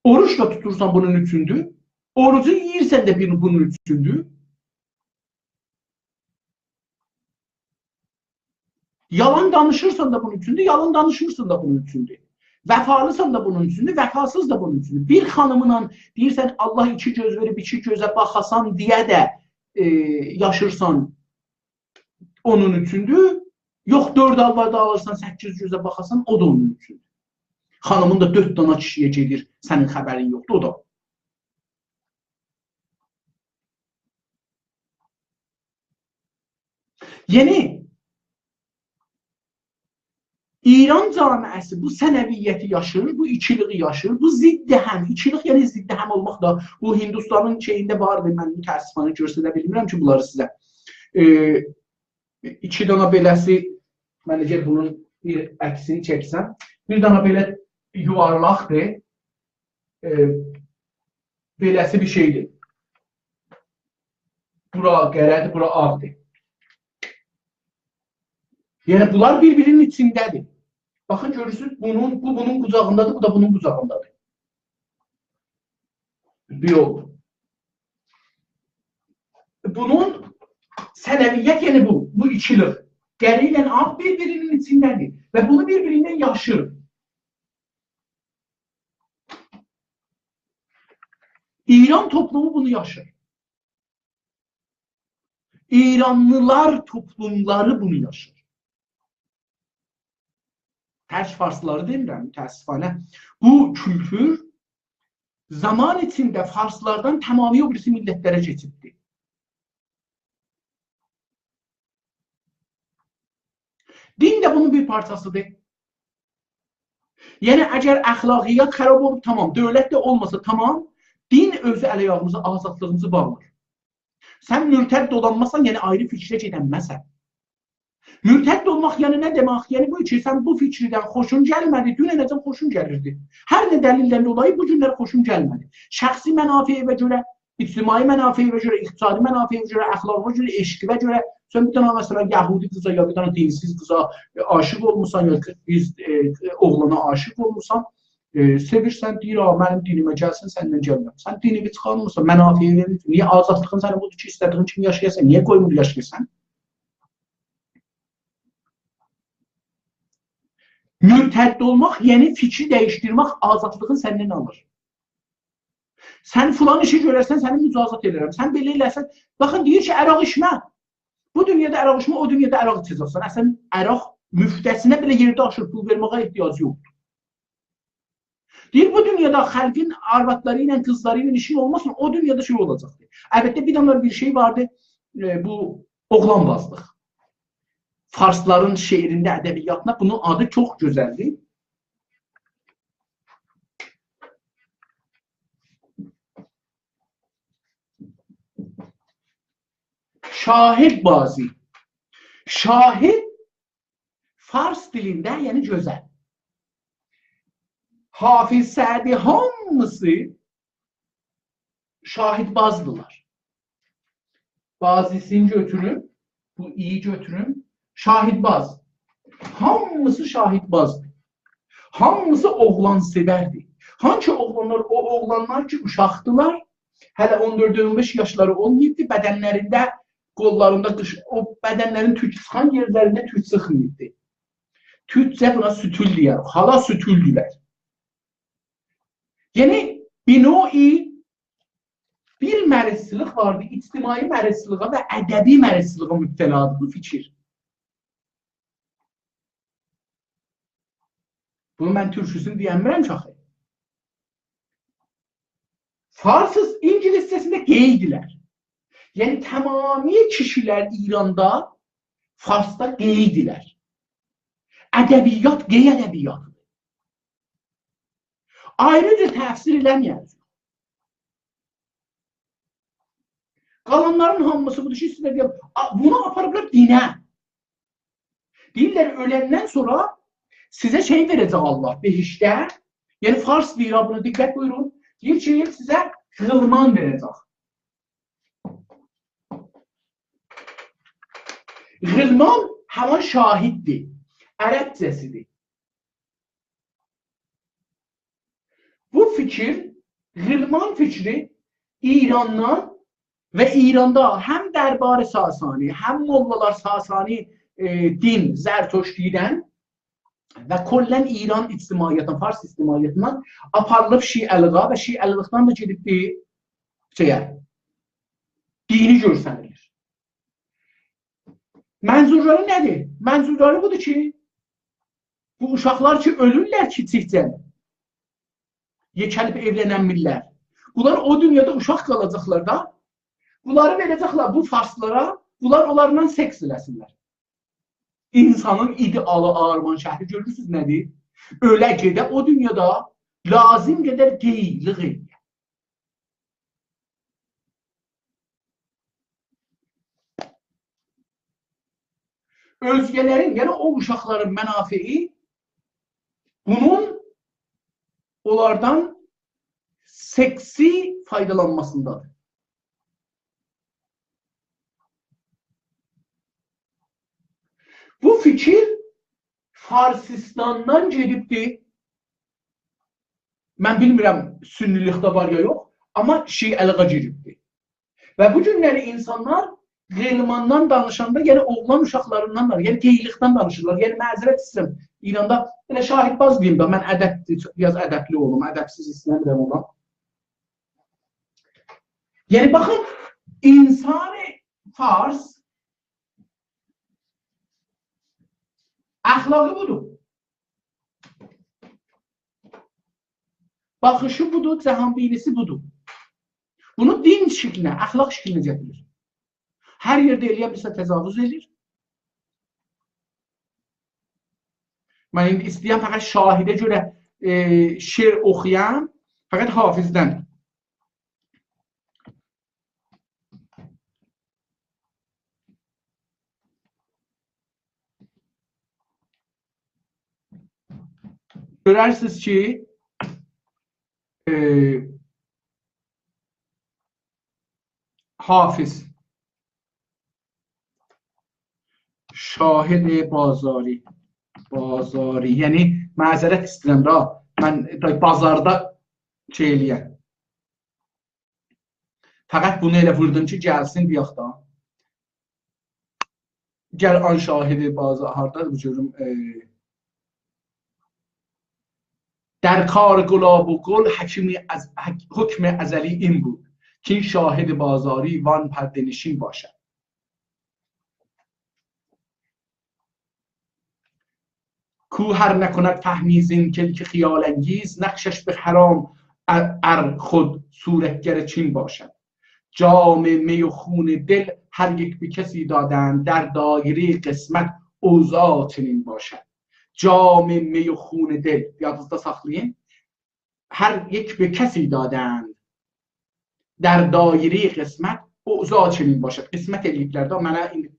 Oruç da tutursan bunun üçündür. Orucu yiyirsən də bunun üçündür. Yalan danışırsan da bunun üçündür, yalan danışırsan da bunun üçündür. Vəfalısan da bunun üçündür, vəfasız da bunun üçündür. Bir xanımla deyirsən Allah iki göz verib, iki gözə baxasan deyə də yaşırsan onun üçündür. Yox, 4 alvarda alırsan, 8 gözə baxasan, o da onun üçündür. Xanımın da 4 dana kişiyə gedir, sənin xəbərin yoxdur, o da. Yəni, İran camiəsi bu sənəviyyəti yaşır, bu ikiliği yaşır, bu ziddi həm, ikilik yəni ziddi həm olmaq da bu Hindistanın şeyində vardır, mən mütəəssifانه göstərə bilmirəm ki, bunları sizə. İki dana beləsi, mən necə bunun bir əksini çəksəm, bir dana belə yuvarlaqdır, beləsi bir şeydir. Bura qərədir, bura ağdır. Yəni, bunlar bir-birinin içindədir. Baxın, görürsünüz, bu bunun qucağındadır, bu da bunun qucağındadır. Bir yol. Bunun sənəviyyət, yəni bu ikilik. Qəri ilə ağ bir-birinin içindədir və bunu bir-birindən yaşır. İran toplumu bunu yaşır. İranlılar toplumları bunu yaşır. Tək farsları demirəm, mütəəssifانه. Bu kültür zaman içində farslardan tamamilə o birisi millətlərə keçibdir. Din də bunun bir parçasıdır. Yəni, əgər əxlaqiyyat xərab olub, tamam, dövlət də olmasa, tamam, din özü əl-ayağımızı, azadlığımızı bağlar. Sən mürtəd dolanmasan, yəni ayrı fikrə gedənməsən. Mürtəd olmaq yəni nə demək? Yəni bu ki, sən bu fikridən xoşun gəlmədi, dünənəcən xoşun gəlirdi. Hər nə dəlildən dolayı bu günlər xoşun gəlmədi. Şəxsi mənafeyevə görə, ictimai mənafeyevə görə, iqtisadi mənafeyevə görə, əxlaqına görə, eşqivə görə, sən bir dənə məsələn yəhudi qıza ya bir dənə dinsiz qıza aşıq olmuşsan, ya biz oğlana aşıq olmuşsan, sevirsən, deyir, mənim dinimə gəlsin, səndən gəlməm. Sən dinini çıxarmırsan, mənafeyevə verir. Niyə azadlığın səni budur ki, istədiyin kimi yaşayasan? Niyə qoymur yaşayasan? Mürtədd olmaq, yəni fikri dəyişdirmək azadlığın səndən alır. Sən filan işi görərsən, səni mücazat edirəm. Sən belə eləsən, baxın, deyir ki, əraq içmə. Bu dünyada əraq içmə, o dünyada əraq içəcəksən. Əsən əraq müftəsinə belə yerdə aşır, pul verməyə ehtiyacı yoxdur. Deyir, bu dünyada xəlqin arvadları ilə, qızları ilə işin olmasın, o dünyada şey olacaqdır. Əlbəttə, bir dənə bir şey vardı, bu oğlanbazlıq. Farsların şeirində, ədəbiyyatına bunun adı çox gözəldir. Şahid bazi. Şahid Fars dilində, yəni gözəl. Hafiz Sədi hamısı şahidbazdılar. Bazisini götürün, bu iyi götürün. Şahidbaz. Hamısı şahidbazdır. Hamısı oğlan sevərdi. Hangi oğlanlar, o oğlanlar ki uşaqdılar, hələ 14-15 yaşları olmayıbdı, bədənlərində, qollarında, o bədənlərin tük çıxan yerlərində tük çıxmayıbdı. Tükcə buna sütül deyər, hala sütüldülər. Yəni, binoi bir mərəzçilik vardı, ictimai mərəzçiliğə və ədəbi mərəzçiliğə mübtəladır bu fikir. Bunu mən türküsünü deyəmirəm ki, axı. Farsız İngiliscəsində qeydilər. Yəni, tamamilə kişilər İranda, Farsda qeydilər. Ədəbiyyat, qey ədəbiyyatıdır. Ayrıca təfsir eləməyədir. Qalanların hamısı budur ki, sizə deyəm, bunu aparıblar dinə. Deyirlər, öləndən sonra sizə şey verəcək Allah, behişdə, Yəni fars deyir, bunu diqqət buyurun. Deyir ki, sizə Qılman verəcək. Qılman həman şahiddir, ərəbcəsidir. Bu fikir, Qılman fikri İrandan və İranda həm dərbarı Sasani, həm mollalar Sasani din, Zərtoştidən və kollən İran ictimaiyyətindən, Fars ictimaiyyətindən aparılıb Şiəliğa və Şiəliqdən da gedib dini görsənilir. Mənzurları nədir? Mənzurları budur ki, bu uşaqlar ki, ölürlər kiçikcə, yekəlib evlənənmirlər. Bunlar o dünyada uşaq qalacaqlar da, bunları verəcəklər bu farslara, bunlar onlarla seks eləsinlər. İnsanın idealı Arman şəhri görürsünüz nədir? Ölə gedə o dünyada lazım qədər qeyliq edir. Özgələrin, yəni o uşaqların mənafiyi bunun onlardan seksi faydalanmasındadır. Bu fikir Farsistandan gedibdir. Mən bilmirəm sünnilikdə var ya yox, amma Şiəliğa giribdir. Və bu günləri insanlar Qılmandan danışanda, yəni oğlan uşaqlarından da, yəni qeyliqdən danışırlar. Yəni məzərət istəyirəm, İranda elə şahidbaz deyim də, mən biraz ədəbli olum, ədəbsiz istəmirəm olan. Yəni baxın, insan-ı Fars əxlaqı budur. Baxışı budur, cəhanbinisi budur. Bunu din şəklinə, əxlaq şəklinə gətirir. Hər yerdə eləyə bilsə təcavüz edir. Mən indi istəyəm fəqət şahidə görə şeir oxuyam, fəqət Hafizdən. Görərsiniz ki, Hafiz şahid bazari, yəni məzərət istəyirəm da, mən bazarda şey eləyəm. Fəqət bunu elə vurdum ki, gəlsin deyək da. Gəl an şahidi bazarda, bu görüm, در کار گلاب و گل حکم ازلی این بود که این شاهد بازاری وان پرده نشین باشد. کو هر نکند تهمیزین کلک خیال انگیز نقشش به حرام ار خود صورتگر چین باشد. جام می و خون دل هر یک به کسی دادند در دایره قسمت اوضاع چنین باشد. جام می و خون دل yadınızda saxlayın. Hər یک به کسی دادند در دایره قسمت اوضاع çinin başa. Qismət eləyiblər də mənə indi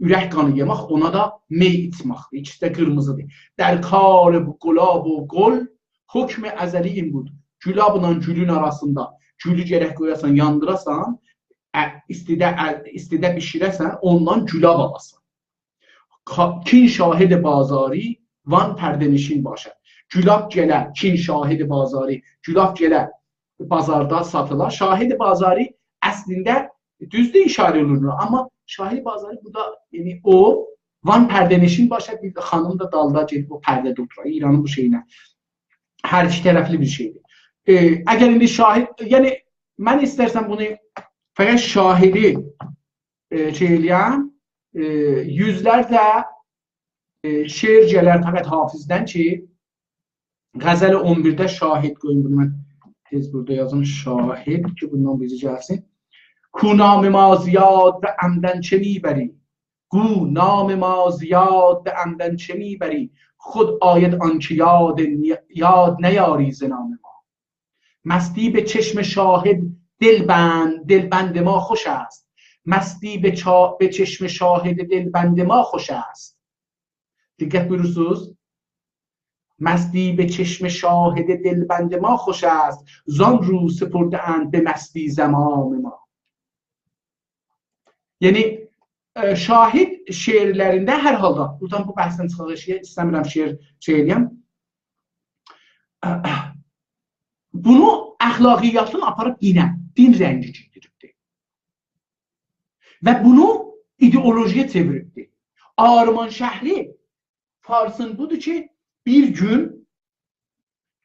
ürək qanı yemək, ona da mey içməkdir. İkisi də qırmızıdır. Der kar gulab و gul hükm əzəli in bud. Gülabla gülün arasında gülü gərək qoyasan, yandırasan, istidə bişirəsən, ondan gülab alasan. Kin şahid bazari van pərdənişin başa. Gülab gələ, kin şahid bazari, gülab gələ bazarda satılar. Şahid bazari əslində düzdür işarə olunur, amma şahid bazari burada, yəni o van pərdənişin başa, bir xanım da dalda gedib o pərdə tutur. İranın bu şeyinə. Hər iki tərəfli bir şeydir. Əgər indi şahid, yəni mən istərsən bunu fəqət şahidi şey eləyəm, yüzlərlə şeir gələr fəqət Hafizdən ki, Qəzəl 11-də şahid qoyun, bunu mən tez burada yazım, şahid ki, bundan bizi gəlsin. Ku nam ma ziyad ve amden çe میبری گو نام ما زیاد به عمدن چه میبری خود آید آنچه یاد نیاری ز نام ما مستی به چشم شاهد دلبند ما خوش است مستی به چشم شاهد دلبند ما خوش است. Diqqət buyurursunuz. مستی به چشم شاهد دلبند ما خوش است، زان رو سپرده اند به مستی زمان ما. Yəni şahid şeirlərində hər halda, buradan bu bəhsdən çıxarıq, istəmirəm şeir eləyəm, bunu əxlaqiyyatın aparıb dinə, din rəngi giydiribdir. Və bunu ideolojiyə çeviribdir. Arman şəhri Farsın budur ki, bir gün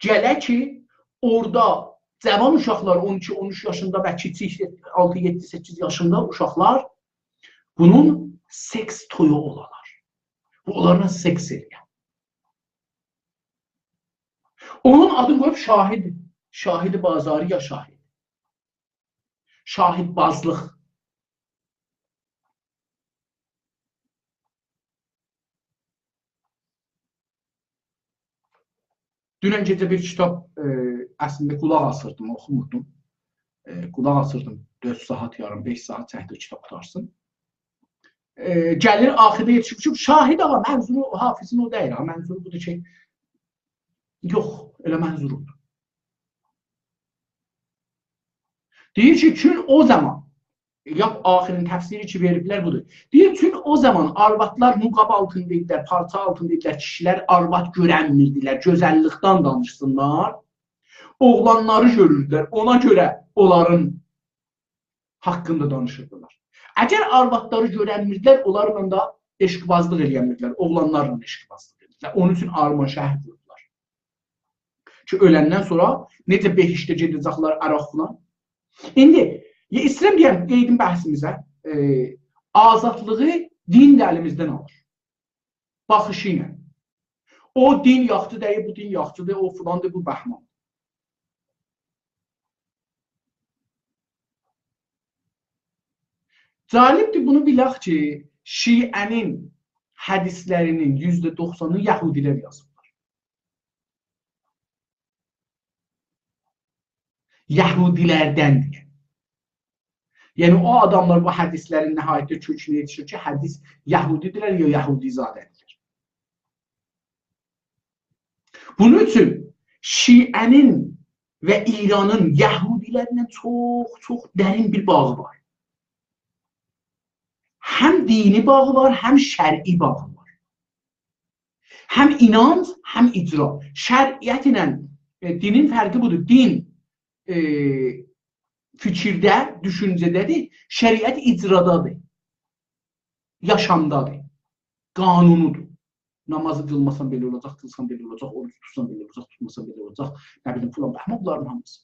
gələ ki, orada cavan uşaqlar, 12-13 yaşında və kiçik 6-7-8 yaşında uşaqlar bunun seks toyu olalar. Bu onlarla seks eləyən. Onun adını qoyub şahid. Şahid bazarı ya şahid. Şahid bazlıq. Dünən gecə bir kitab əslində qulaq asırdım, oxumurdum. Qulaq asırdım 4 saat yarım, 5 saat çəkdi kitab qutarsın. Gəlir axirdə yetişib, şahid ağa, mənzuru, hafizin o deyil, mənzuru budur ki, yox, elə mənzurudur. Deyir ki, kün o zaman, axirin təfsiri ki veriblər budur. Deyir ki, o zaman arvadlar muqab altındaydılar, parça altındaydılar, kişilər arvad görənmirdilər, gözəllikdən danışsınlar. Oğlanları görürdülər, ona görə onların haqqında danışırdılar. Əgər arvadları görənmirdilər, onlarla da eşqbazlıq eləyənmirdilər, oğlanlarla eşqbazlıq eləyənmirdilər. Onun üçün Arman şəhər qurdular. Ki, öləndən sonra necə behişdə gedəcəklər əraq falan. İndi, İslam deyəm, qeydin bəhsimizə, azadlığı din də əlimizdən alır. Baxışı ilə. O din yaxçı deyil, bu din yaxçıdır, o filandır, bu bəhman. Cəlibdir bunu bilək ki, Şiənin hədislərinin %90'ı Yahudilər yazırlar. Yahudilərdəndir. Yəni o adamlar bu hədislərin nəhayətdə kökünə yetişir ki, hədis Yahudidirlər ya Yahudizadədirlər. Bunun üçün Şiənin və İranın Yahudilərindən çox dərin bir bağı var. Həm dini bağı var, həm şər'i bağı var. Həm inanc, həm icra. Şəriət ilə dinin fərqi budur. Din fikirdə, düşüncədədir, şəriət icradadır, yaşamdadır, qanunudur. Namazı qılmasan belə olacaq, qılsan belə olacaq, oruç tutsan belə olacaq, tutmasan belə olacaq, nə bilim, filan, bəhmə bunların hamısı.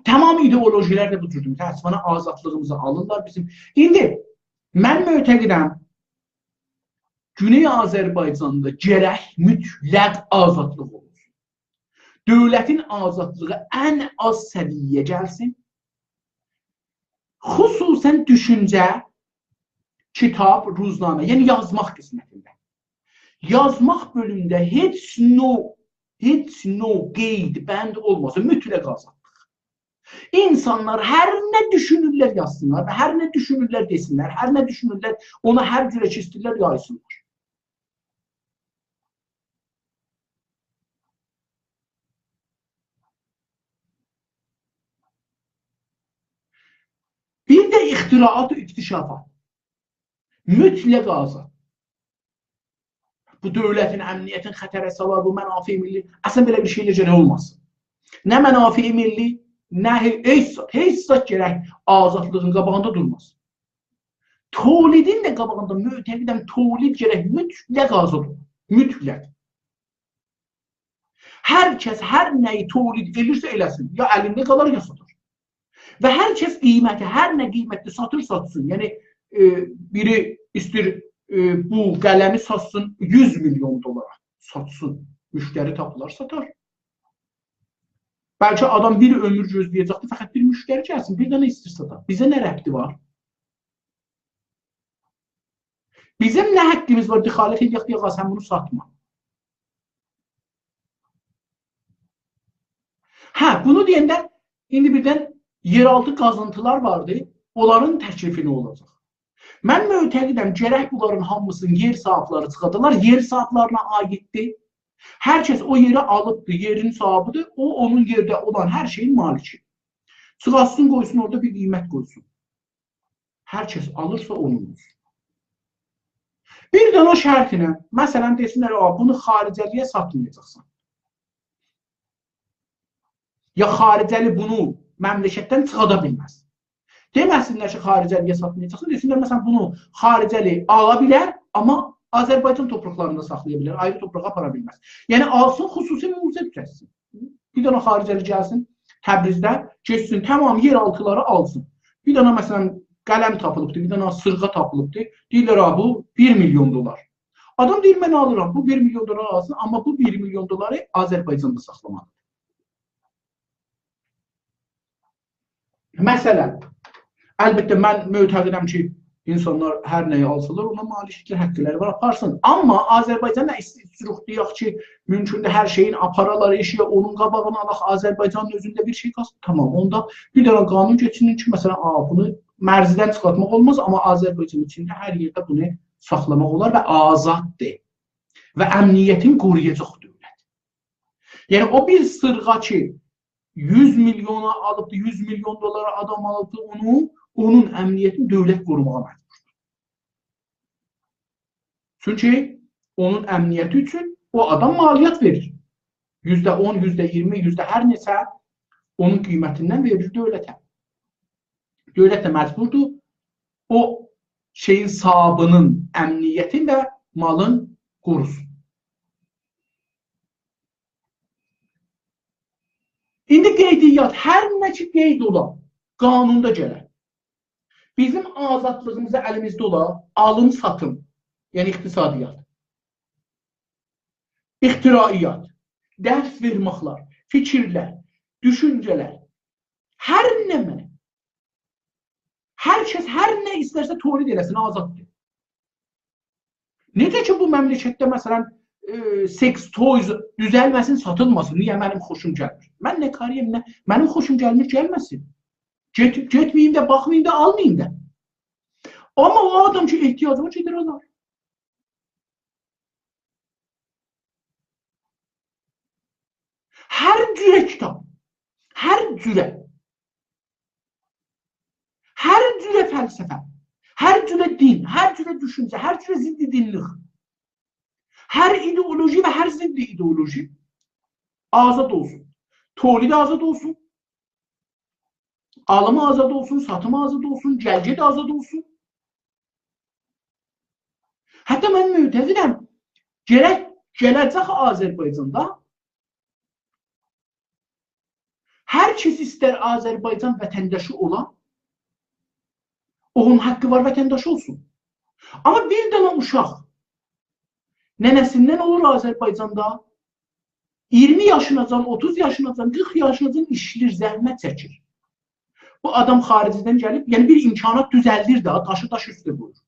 Tamam ideolojilər də bu cürdür. Təəssüfənə azadlığımızı alırlar bizim. İndi, mən mötəqidəm, Güney Azərbaycanda gərək mütləq azadlıq olur. Dövlətin azadlığı ən az səviyyə gəlsin. Xüsusən düşüncə, kitab, ruznamə, yəni yazmaq qismətində. Yazmaq bölümündə heç no qeyd, bənd olmasa mütləq azadlıq. İnsanlar hər nə düşünürlər yazsınlar və hər nə düşünürlər desinlər, hər nə düşünürlər, ona hər cürə kestirlər, yaysınlar. Bir də ixtiraat və iktişafat. Mütləq azad. Bu dövlətin, əmniyyətin xətərə salar, bu mənafi milli, əslən belə bir şeylə gərək olmasın. Nə mənafi milli, nə heç zat gərək azadlığın qabağında durmasın. Tolidin də qabağında mötəqidəm, tolid gərək mütləq azad olur. Mütləq. Hər kəs hər nəyi tolid edirsə eləsin. Ya əlində qalar, ya satır. Və hər kəs qiyməti, hər nə qiymətli satır, satsın. Yəni, biri istir bu qələmi satsın 100 milyon dolara satsın. Müştəri tapılar, satar. Bəlkə adam bir ömür gözləyəcəkdir, fəqət bir müştəri gəlsin, bir dənə istir satar. Bizə nə rəbti var? Bizim nə həqqimiz var? Dixalət edək deyək, sən bunu satma. Hə, bunu deyəndə, indi birdən yeraltı qazıntılar vardı, onların təklifi nə olacaq? Mən mötəqidəm, gərək bunların hamısının yer sahibləri çıxadılar, yer sahiblərine aiddir. Hər kəs o yeri alıbdır, yerin sahibidir, o onun yerdə olan hər şeyin maliki. Çıxasın, qoysun, orada bir qiymət qoysun. Hər kəs alırsa onundur. Bir dənə şərtinə, məsələn, desinlər, bunu xaricəliyə satmayacaqsan. Ya xaricəli bunu məmləkətdən çıxada bilməz. Deməsinlər ki, xaricəliyə satmayacaqsan, desinlər, məsələn, bunu xaricəli ala bilər, amma Azərbaycan torpaqlarında saxlaya bilər, ayrı torpağa apara bilməz. Yəni, alsın, xüsusi muzey düzəlsin. Bir dənə xaricəli gəlsin, Təbrizdə geçsin, tamam yer altıları alsın. Bir dənə, məsələn, qələm tapılıbdır, bir dənə sırğa tapılıbdır. Deyirlər, bu 1 milyon dolar. Adam deyir, mən alıram, bu 1 milyon dolar alsın, amma bu 1 milyon doları Azərbaycanda saxlamalıdır. Məsələn, əlbəttə, mən mötəqidəm ki, insanlar hər nəyi alsalar, ona maliklik haqqları var, aparsın. Amma Azərbaycanla istiruxduyaq ki, mümkündür hər şeyin aparaları işiyə, onun qabağını alaq, Azərbaycanın özündə bir şey qalsın. Tamam, onda bir dənə qanun keçirin ki, məsələn, bunu mərzidən çıxartmaq olmaz, amma Azərbaycan içində hər yerdə bunu saxlamaq olar və azaddır. Və əmniyyətin qoruyacaq dövlət. Yəni, o bir sırğa ki, 100 milyona alıbdır, 100 milyon dolara adam alıbdır, onun əmniyyətini dövlət qorumağa məcburdur. Çünki onun əmniyyəti üçün o adam maliyyət verir. %10, %20, hər neçə onun qiymətindən verir dövlətə. Dövlət də məcburdur o şeyin sahibinin əmniyyəti və malın qorusun. İndi qeydiyyat, hər nə ki qeyd olan qanunda gələr. Bizim azadlığımıza əlimizdə olan alım-satım, yəni iqtisadiyyat, ixtiraiyyat, dərs verməklər, fikirlər, düşüncələr, hər nə mənə, hər kəs hər nə istərsə tolid eləsin, azaddır. Necə ki, bu məmləkətdə, məsələn, seks toys düzəlməsin, satılmasın, niyə mənim xoşum gəlmir? Mən nə qariyəm, nə, mənim xoşum gəlmir, gəlməsin. Getməyim də, baxmayım da, almayım da. Amma o adam ki, ehtiyacı var, gedir alar. Hər cürə kitab, hər cürə fəlsəfə, hər cürə din, hər cürə düşüncə, hər cürə ziddi dinlik, hər ideoloji və hər ziddi ideoloji azad olsun. Tolid azad olsun. Alımı azad olsun, satımı azad olsun, gəlgə də azad olsun. Hətta mən mütəzirəm, gələcək Azərbaycanda hər kəs istər Azərbaycan vətəndaşı olan, onun haqqı var vətəndaşı olsun. Amma bir dənə uşaq nənəsindən olur Azərbaycanda, 20 yaşınacan, 30 yaşınacan, 40 yaşınacan işləyir, zəhmət çəkir. Bu adam xaricdən gəlib, yəni bir imkanat düzəldir də, daşı üstə qoyur.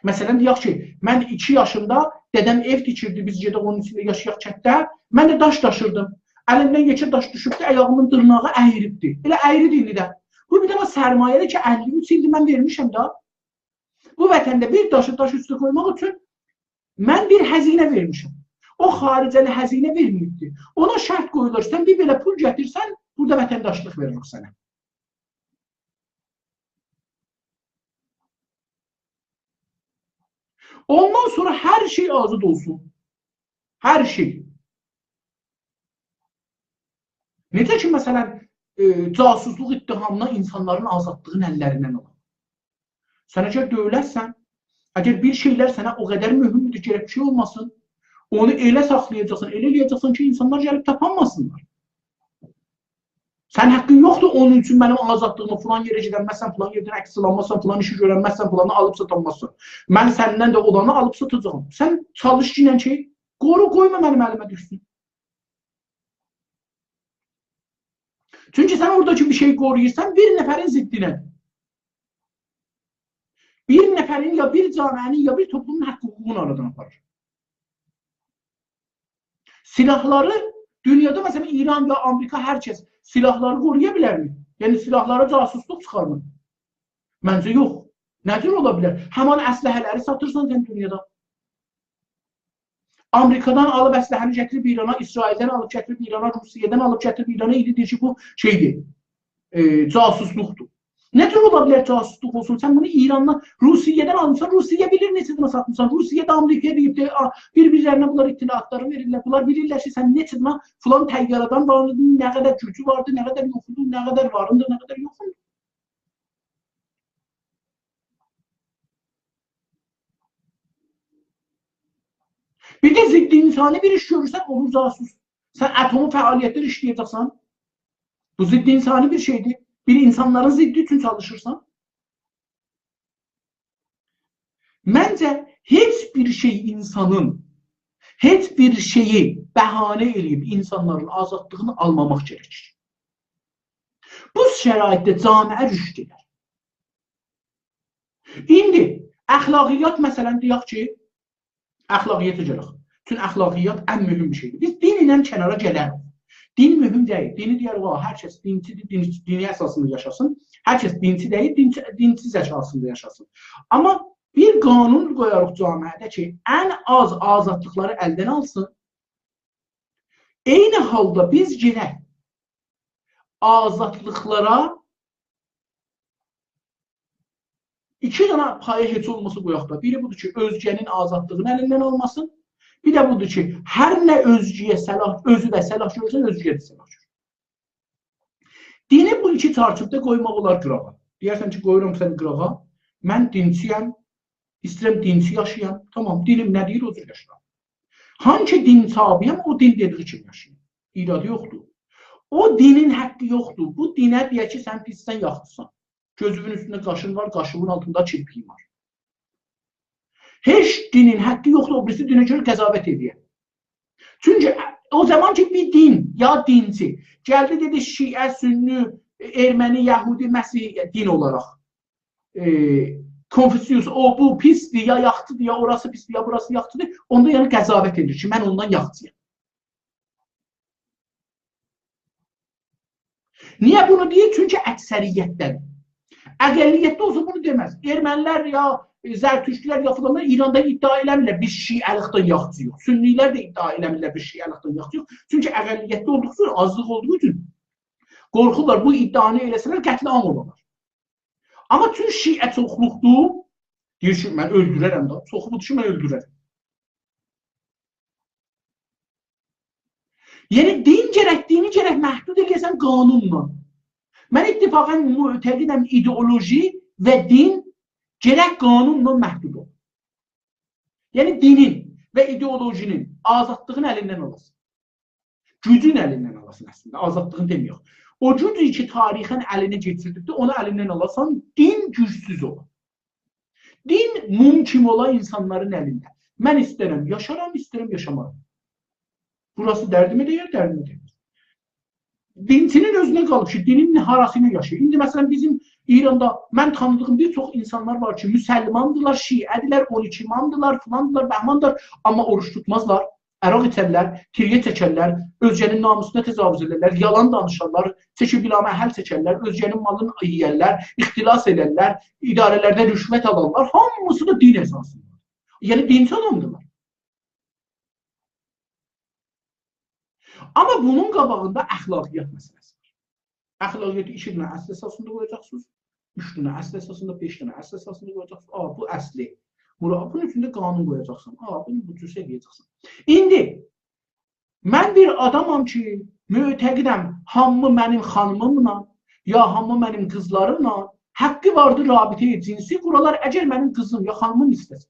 Məsələn, deyək ki, mən 2 yaşımda dədəm ev tikirdi, biz gedək onun içində yaşayaq kətdə, mən də daş daşırdım. Əlimdən yekə daş düşübdü, ayağımın dırnağı əyiribdi. Elə əyridir indi də. Bu bir dəfə sərmayəli ki, 53 ildir mən vermişəm da. Bu vətəndə bir daşı daş üstə qoymaq üçün mən bir həzinə vermişəm. O xaricəli həzinə verməyibdir. Ona şərt qoyulur, sən bir belə pul gətirsən, burada vətəndaşlıq veririk sənə. Ondan sonra hər şey azad olsun. Hər şey. Necə ki, məsələn, casusluq ittihamına insanların azadlığın əllərindən olur. Sən əgər dövlətsən, əgər bir şeylər sənə o qədər mühümdür, gerək bir şey olmasın, onu elə saxlayacaqsan, elə eləyəcəksən ki, insanlar gəlib tapanmasınlar. Sən haqqın yoxdur onun üçün mənim azadlığımı filan yerə gedənməzsən, filan yerdən əksilanmazsan, filan işi görənməzsən, filanı alıb satanmazsan. Mən səndən də olanı alıb satacağım. Sən çalış ki, ilə ki, qoru qoyma mənim əlimə düşsün. Çünki sən oradakı bir şey qoruyursan, bir nəfərin ziddinə. Bir nəfərin ya bir camiənin ya bir toplumun haqqı hüququnu aradan aparır. Silahları dünyada, məsələn, İran ya Amerika hər kəs silahları qoruya bilərmi? Yəni, silahlara casusluq çıxarmır. Məncə yox. Nədir ola bilər? Həman əsləhələri satırsan sən dünyada. Amerikadan alıb əsləhəni gətirib İrana, İsraildən alıb gətirib İrana, Rusiyadan alıb gətirib İrana, deyir ki, bu şeydir, casusluqdur. Nə tür ola bilər casusluq olsun? Sən bunu İrandan, Rusiyadan almışsan, Rusiya bilir neçədən satmışsan. Rusiya da Amerikaya deyib de, bir-birlərinə bunlar ittihadları verirlər. Bunlar bilirlər ki, sən neçədən filan təyyaradan varındın, nə qədər gücü vardı, nə qədər yoxundu, nə qədər varındı, nə qədər yoxundu. Bir de ziddi insani bir iş görürsen olur casus. Sen atomu fəaliyyətlər işləyəcəksən. Bu ziddi insani bir şeydir. Bir insanların ziddi üçün çalışırsan. Məncə heç bir şey insanın, heç bir şeyi bəhanə eləyib insanların azadlığını almamaq gerekir. Bu şəraitdə camiə rüşd edər. İndi əxlaqiyyat məsələn deyək ki, əxlaqiyyata gələk. Çünki əxlaqiyyat ən mühüm bir şeydir. Biz din ilə kənara gələrik. Din mühüm deyil. Dini deyək, hər kəs dincidir, dini əsasında yaşasın. Hər kəs dinci deyil, dinsiz əsasında yaşasın. Amma bir qanun qoyarıq camiədə ki, ən az azadlıqları əldən alsın. Eyni halda biz gedək azadlıqlara iki dənə paya heç olması qoyaq da. Biri budur ki, özgənin azadlığını əlindən almasın. Bir də budur ki, hər nə özgəyə səlah, özü də səlah görürsən, özgəyə də səlah görür. Dini bu iki çarçıqda qoymaq olar qırağa. Deyərsən ki, qoyuram səni qırağa, mən dinciyəm, istəyirəm dinci yaşayam, tamam, dinim nə deyir, o cür yaşayam. Hangi din sabiyəm, o din dediği kimi yaşayam. İradı yoxdur. O dinin həqqi yoxdur. Bu dinə deyək ki, sən pissən, yaxdırsan. Gözünün üstündə qaşın var, qaşığın altında çirpiyin var. Heç dinin həqqi yoxdur, o birisi dinə görə qəzavət edir. Çünki o zaman ki bir din, ya dinci, gəldi dedi Şiə, Sünni, Erməni, Yəhudi, Məsih din olaraq. Konfüsiyus, o bu pisdir, ya yaxtıdır, ya orası pisdir, ya burası yaxtıdır. Onda yəni qəzavət edir ki, mən ondan yaxtıyam. Niyə bunu deyir? Çünki əksəriyyətdən. Əqəlliyyətdə olsa bunu deməz. Ermənilər ya Zərtüşklər ya filanlar İranda iddia eləmirlər biz şiəlikdən yaxçıyıq. Sünnilər də iddia eləmirlər biz şiəlikdən yaxçıyıq. Çünki əqəlliyyətdə olduqca azlıq olduğu üçün qorxurlar bu iddianı eləsələr qətlə am olarlar. Amma tüm şiə çoxluqdur. Deyir ki, mən öldürərəm da. Çoxu budur ki, mən öldürərəm. Yəni din dini gərək məhdud eləyəsən qanunla. Mən ittifaqən mütəqidəm ideoloji və din gərək qanunla məhdud olur. Yəni dinin və ideolojinin azadlığını əlindən alasın. Gücün əlindən alasın əslində, azadlığını deməyək. O gücü ki, tarixən əlinə geçirdikdə onu əlindən alasan, din gücsüz olur. Din mum kimi ola insanların əlində. Mən istərəm yaşaram, istərəm yaşamaram. Burası dərdimi deyir, dərdimi deyir. Dincinin özünə qalıb ki, dinin harasını yaşayır. İndi məsələn bizim İranda mən tanıdığım bir çox insanlar var ki, müsəlmandırlar, şiədilər, 12 imamdırlar, filandılar, bəhmandır, amma oruç tutmazlar, əraq içərlər, tiryə çəkərlər, özgənin namusuna təcavüz edirlər, yalan danışarlar, çəkib-bilama həll çəkərlər, özgənin malını yeyərlər, ixtilas edərlər, idarələrdə rüşvət alırlar, hamısı da din əsasındadır. Yəni dinçi adamdırlar. Amma bunun qabağında əxlaqiyyat məsələsi var. Əxlaqiyyatı 2 dənə əsl əsasında qoyacaqsınız, 3 dənə əsl əsasında, 5 dənə əsl əsasında qoyacaqsınız. Bu əsli. Bunun üstündə qanun qoyacaqsan. Bunu bu cür eləyəcəksən. İndi mən bir adamam ki, mütəqidəm, hamı mənim xanımımla, ya hamı mənim qızlarımla haqqı vardır rabitəyə cinsi quralar, əgər mənim qızım ya xanımım istəsin.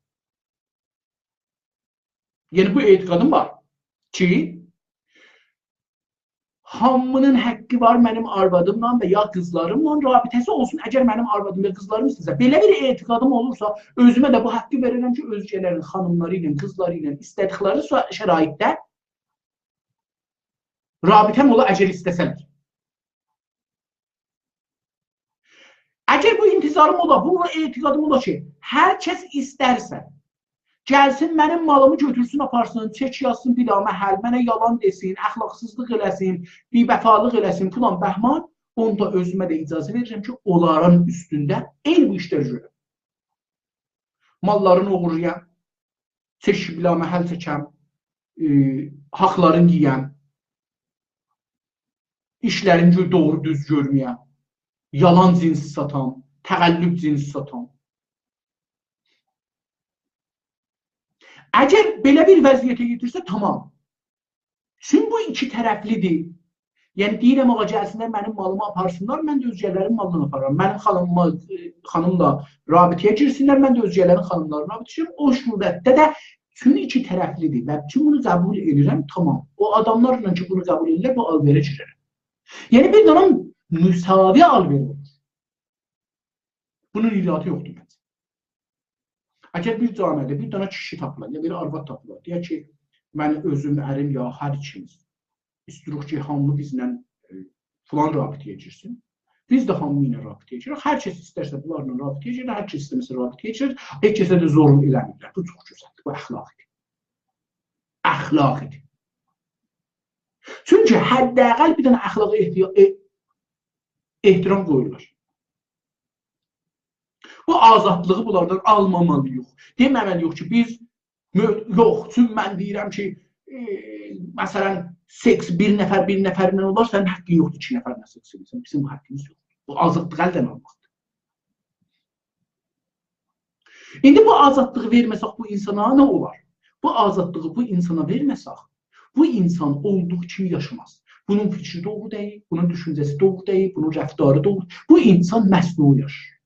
Yəni bu etiqadım var ki, hamının haqqı var mənim arvadımla və ya qızlarımla rabitəsi olsun, əgər mənim arvadım və qızlarım istəsə. Belə bir etiqadım olursa, özümə də bu haqqı verirəm ki, özgələrin xanımları ilə, qızları ilə istədikləri şəraitdə rabitəm ola, əgər istəsələr. Əgər bu intizarım ola, bu etiqadım ola ki, hər kəs istərsə, gəlsin, mənim malımı götürsün, aparsın, çək yazsın, bir daha məhəl, mənə yalan desin, əxlaqsızlıq eləsin, bivəfalıq eləsin, filan bəhman, onda özümə də icazə verirəm ki, onların üstündə eyni bu işlər görürəm. Mallarını uğurlayam, çək, bir daha məhəl çəkəm, haqların yiyən, işlərin doğru düz görməyən, yalan cins satan, təqəllüb cins satan. Əgər belə bir vəziyyətə getirsə, tamam. Çünki bu iki tərəflidir. Yəni deyirəm, ağa gəlsinlər, mənim malımı aparsınlar, mən də özgələrin malını aparıram. Mənim xanımla rabitəyə girsinlər, mən də özgələrin xanımlarına rabitə girim. O surətdə də bütün iki tərəflidir və bütün bunu qəbul edirəm, tamam. O adamlarla ki, bunu qəbul edirlər, bu alverə girər. Yəni bir dənə müsavi alver olur. Bunun ilatı yoxdur məncə. Əgər bir camiədə bir dənə kişi tapılar, ya bir arvad tapılar, deyək ki, mən özüm, ərim ya hər ikimiz İstəyirik ki, hamı bizlə filan rabitəyə girsin. Biz də hamı ilə rabitəyə girir. Hər kəs istərsə bunlarla rabitəyə girir, hər kəs istəmirsə rabitəyə girir. Heç kəsə də zorun eləmirlər. Bu çox gözəldir. Bu əxlaq idi. Əxlaq idi. Çünki həddəqəl bir dənə əxlaqa ehtiram qoyurlar. Bu azadlığı bunlardan almamalıyıq. Deməməliyik ki, biz yox, çünki mən deyirəm ki, məsələn, seks bir nəfərlə olar, sənin haqqın yoxdur, iki nəfərlə seks edirsən. Bizim haqqımız yoxdur. Bu azadlığı əldən almaqdır. İndi bu azadlığı verməsək bu insana nə olar? Bu azadlığı bu insana verməsək, bu insan olduğu kimi yaşamaz. Bunun fikri doğru deyil, bunun düşüncəsi doğru deyil, bunun rəftarı doğru. Bu insan məsnu yaşayır.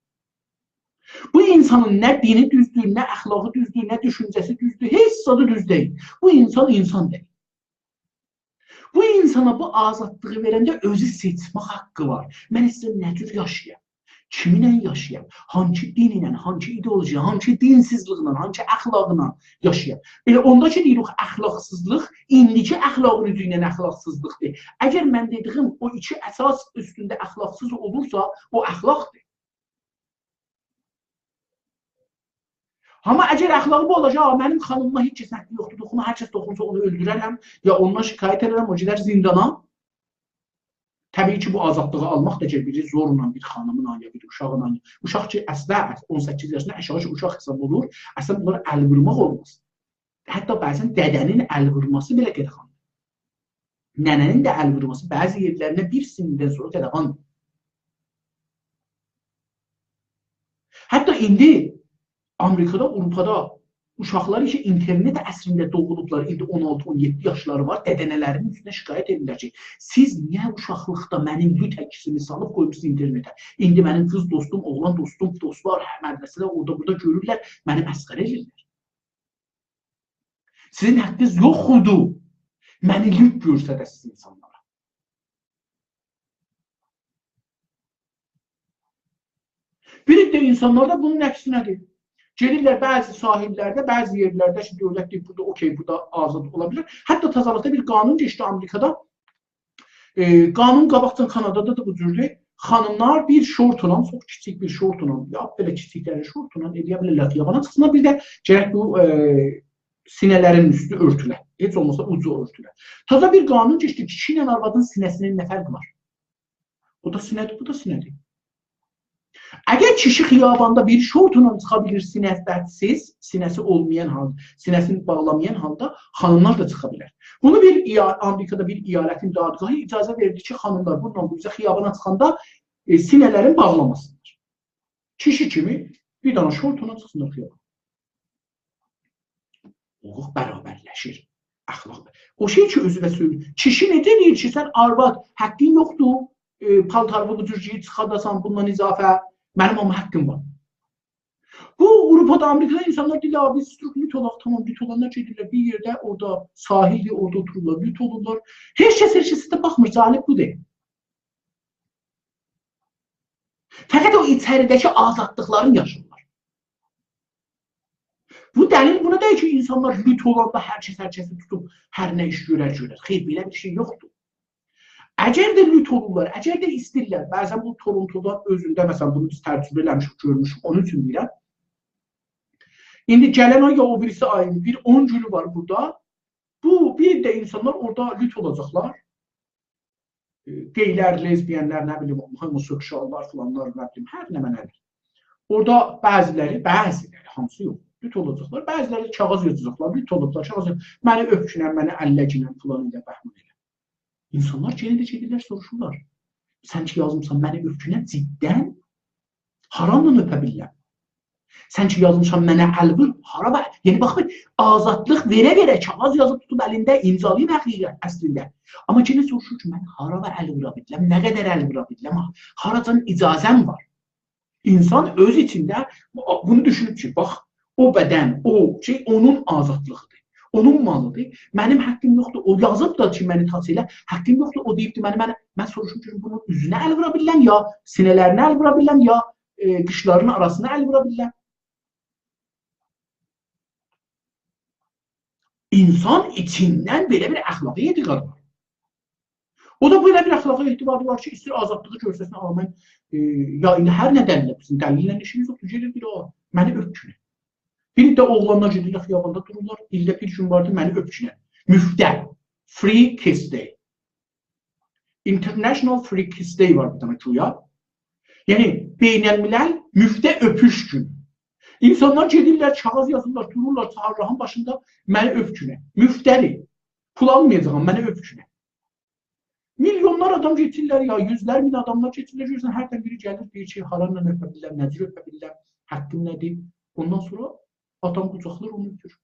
Bu insanın nə dini düzdür, nə əxlaqı düzdür, nə düşüncəsi düzdür, heç zadı düz deyil. Bu insan deyil. Bu insana bu azadlığı verəndə özü seçmək haqqı var. Mən istəyirəm nə cür yaşayam, kiminlə yaşayam, hangi dinlə, hangi ideolojiya, hangi dinsizliklə, hangi əxlaqla yaşayam. Elə onda ki, deyirik, əxlaqsızlıq, indiki əxlaqın üzü ilə əxlaqsızlıqdır. Əgər mən dediyim o iki əsas üstündə əxlaqsız olursa, o əxlaqdır. Amma əgər əxlaqı bu olacaq, mənim xanımıma heç kəs nəqli yoxdur, doxuna, hər kəs doxunsa onu öldürərəm, ya ondan şikayət edərəm, o gedər zindana. Təbii ki, bu azadlığı almaq da ki, biri zorla bir xanımla, ya bir uşağla, uşaq ki, əslində 18 yaşında aşağı ki, uşaq hesab olur, əslində bunları əl vurmaq olmaz. Hətta bəzən dədənin əl vurması belə qədəxandır. Nənənin də əl vurması bəzi yerlərinə bir sinindən sonra qədəxandır. Hətta indi Amerikada, Avropada uşaqlar ki, internet əsrində doğulublar, indi 16-17 yaşları var, dədənələrin üstünə şikayət edirlər ki, siz niyə uşaqlıqda mənim lüt əksimi salıb qoymuşsunuz internetə? İndi mənim qız dostum, oğlan dostum, dostlar, mədrəsədə, orada burada görürlər, məni məsxərə edirlər. Sizin həqqiniz yoxdur, məni lüt görsədəsiz insanlara. Bir də insanlar da bunun əksinədir. Gelirlər bəzi sahillərdə, bəzi yerlərdə ki, dövlət deyib, burada okey, burada azad ola bilər. Hətta təzarlıqda bir qanun geçdi Amerikada. Qanun qabaqcan Kanadada da bu cürdür. Xanımlar bir şortla, çox kiçik bir şortla, ya belə kiçikləri şortla edə bilirlər ki, yabana çıxsınlar. Bir də gərək bu sinələrin üstü örtülər. Heç olmasa ucu örtülər. Taza bir qanun geçdi, kişi ilə arvadın sinəsinin nə fərqi var? O da sinədir, bu da sinədir. Əgər kişi xiyabanda bir şortla çıxa bilir sinəsiz, sinəsi olmayan halda, sinəsini bağlamayan halda xanımlar da çıxa bilər. Bunu Amerikada bir iyalətin dadgahı icazə verdi ki, xanımlar bununla bu bizə xiyabana çıxanda sinələrin bağlamasınlar. Kişi kimi bir dana şortla çıxsınlar xiyabana. Hüquq bərabərləşir. Əxlaq. O şey ki, özü və söylür. Kişi necə deyir ki, sən arvad, həqqin yoxdur, paltarlı bu cürcüyü çıxadasan bundan izafə, mənim amma haqqım var. Bu, Avropada, Amerikada insanlar deyirlər, biz lüt olaq, tamam, lüt olanlar gedirlər bir yerdə, orada sahildir, orada otururlar, lüt olurlar. Heç kəs də baxmır, cəlib bu deyil. Fəqət o içəridəki azadlıqların yaşırlar. Bu dəlil buna deyil ki, insanlar lüt olanda hər kəsi tutub, hər nə iş görər. Xeyr, belə bir şey yoxdur. Əgər də lüt olurlar, əgər də istirlər, bəzən bu Torontoda özündə, məsələn, bunu biz təcrübə eləmişik, görmüşük, onun üçün deyirəm. İndi gələn ay ya o birisi ayın, bir 10 günü var burada. Bu, bir də insanlar orada lüt olacaqlar. Qeylər, lezbiyenlər, nə bilim, homoseksuallar, filanlar, nə bilim, hər nə mənədir. Orada bəziləri, hamısı yox, lüt olacaqlar. Bəziləri kağız yazacaqlar, lüt olublar, kağız yazacaqlar. Məni öpkünəm, məni əlləcinəm, filan ilə, bəhman ilə. İnsanlar yenə də gedirlər, soruşurlar. Sən ki yazmışsan, məni öpkünəm, ciddən haramla öpə bilirəm. Sən ki yazmışsan, mənə əl vur, hara və... Yəni, baxın, azadlıq verə-verə kağız yazıb tutub əlində imzalayın həqiqət əslində. Amma yenə soruşur ki, mən hara və əl vura bilirəm, nə qədər əl vura bilirəm, haracan icazəm var. İnsan öz içində bunu düşünüb ki, bax, o bədən, o şey onun azadlığıdır, onun malıdır. Mənim həqqim yoxdur, o yazıb da ki, məni taç elə, həqqim yoxdur, o deyibdir, mən soruşum ki, bunun üzünə əl vura bilirəm, ya sinələrinə əl vura bilirəm, ya qışlarının arasına əl vura bilirəm. İnsan içindən belə bir əxlaqi etiqad var. O da belə bir əxlaqi etiqadı var ki, istəyir azadlığı görsəsin, amma mən, ya indi hər nə dəlillə bilsin, dəlillə işimiz yoxdur, gedir bir o, məni öpkünə. Bir də oğlanlar gedirlər xiyabanda dururlar, ildə bir gün vardır, məni öpkünə. Müftə, Free Kiss Day. International Free Kiss Day var bir dənə tuya. Yəni, beynəlmiləl müftə öpüş günü. İnsanlar gedirlər, kağız yazırlar, dururlar çağırrahın başında, məni öpkünə. Müftəli, pul almayacağım, məni öpkünə. Milyonlar adam getirlər ya, yüzlər min adamlar getirlər, görürsən, hərdən biri gəlir, deyir ki, haramla öpə bilirəm, nəcir öpə bilirəm, həqqim nədir? Ondan sonra adam qucaqlar onu öpür.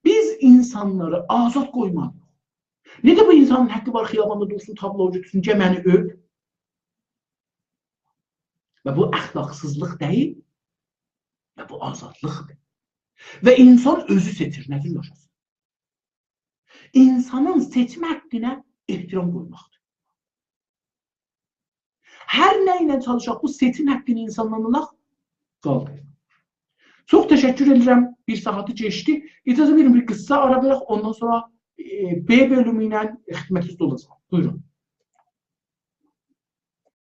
Biz insanları azad qoymalıyıq. Necə bu insanın haqqı var, xiyabanda dursun, tablo götürsün, ki, məni öp? Və bu əxlaqsızlıq deyil, və bu azadlıqdır. Və insan özü seçir, nədir yaşasın? İnsanın seçmə haqqına ehtiram qoymaqdır. Hər nə ilə çalışaq, bu seçim haqqını insandan alaq, qaldır. Çox təşəkkür edirəm, bir saatı keçdi. İcazə verin, bir qısa ara verək, ondan sonra B bölümü ilə xidmətinizdə olacaq. Buyurun.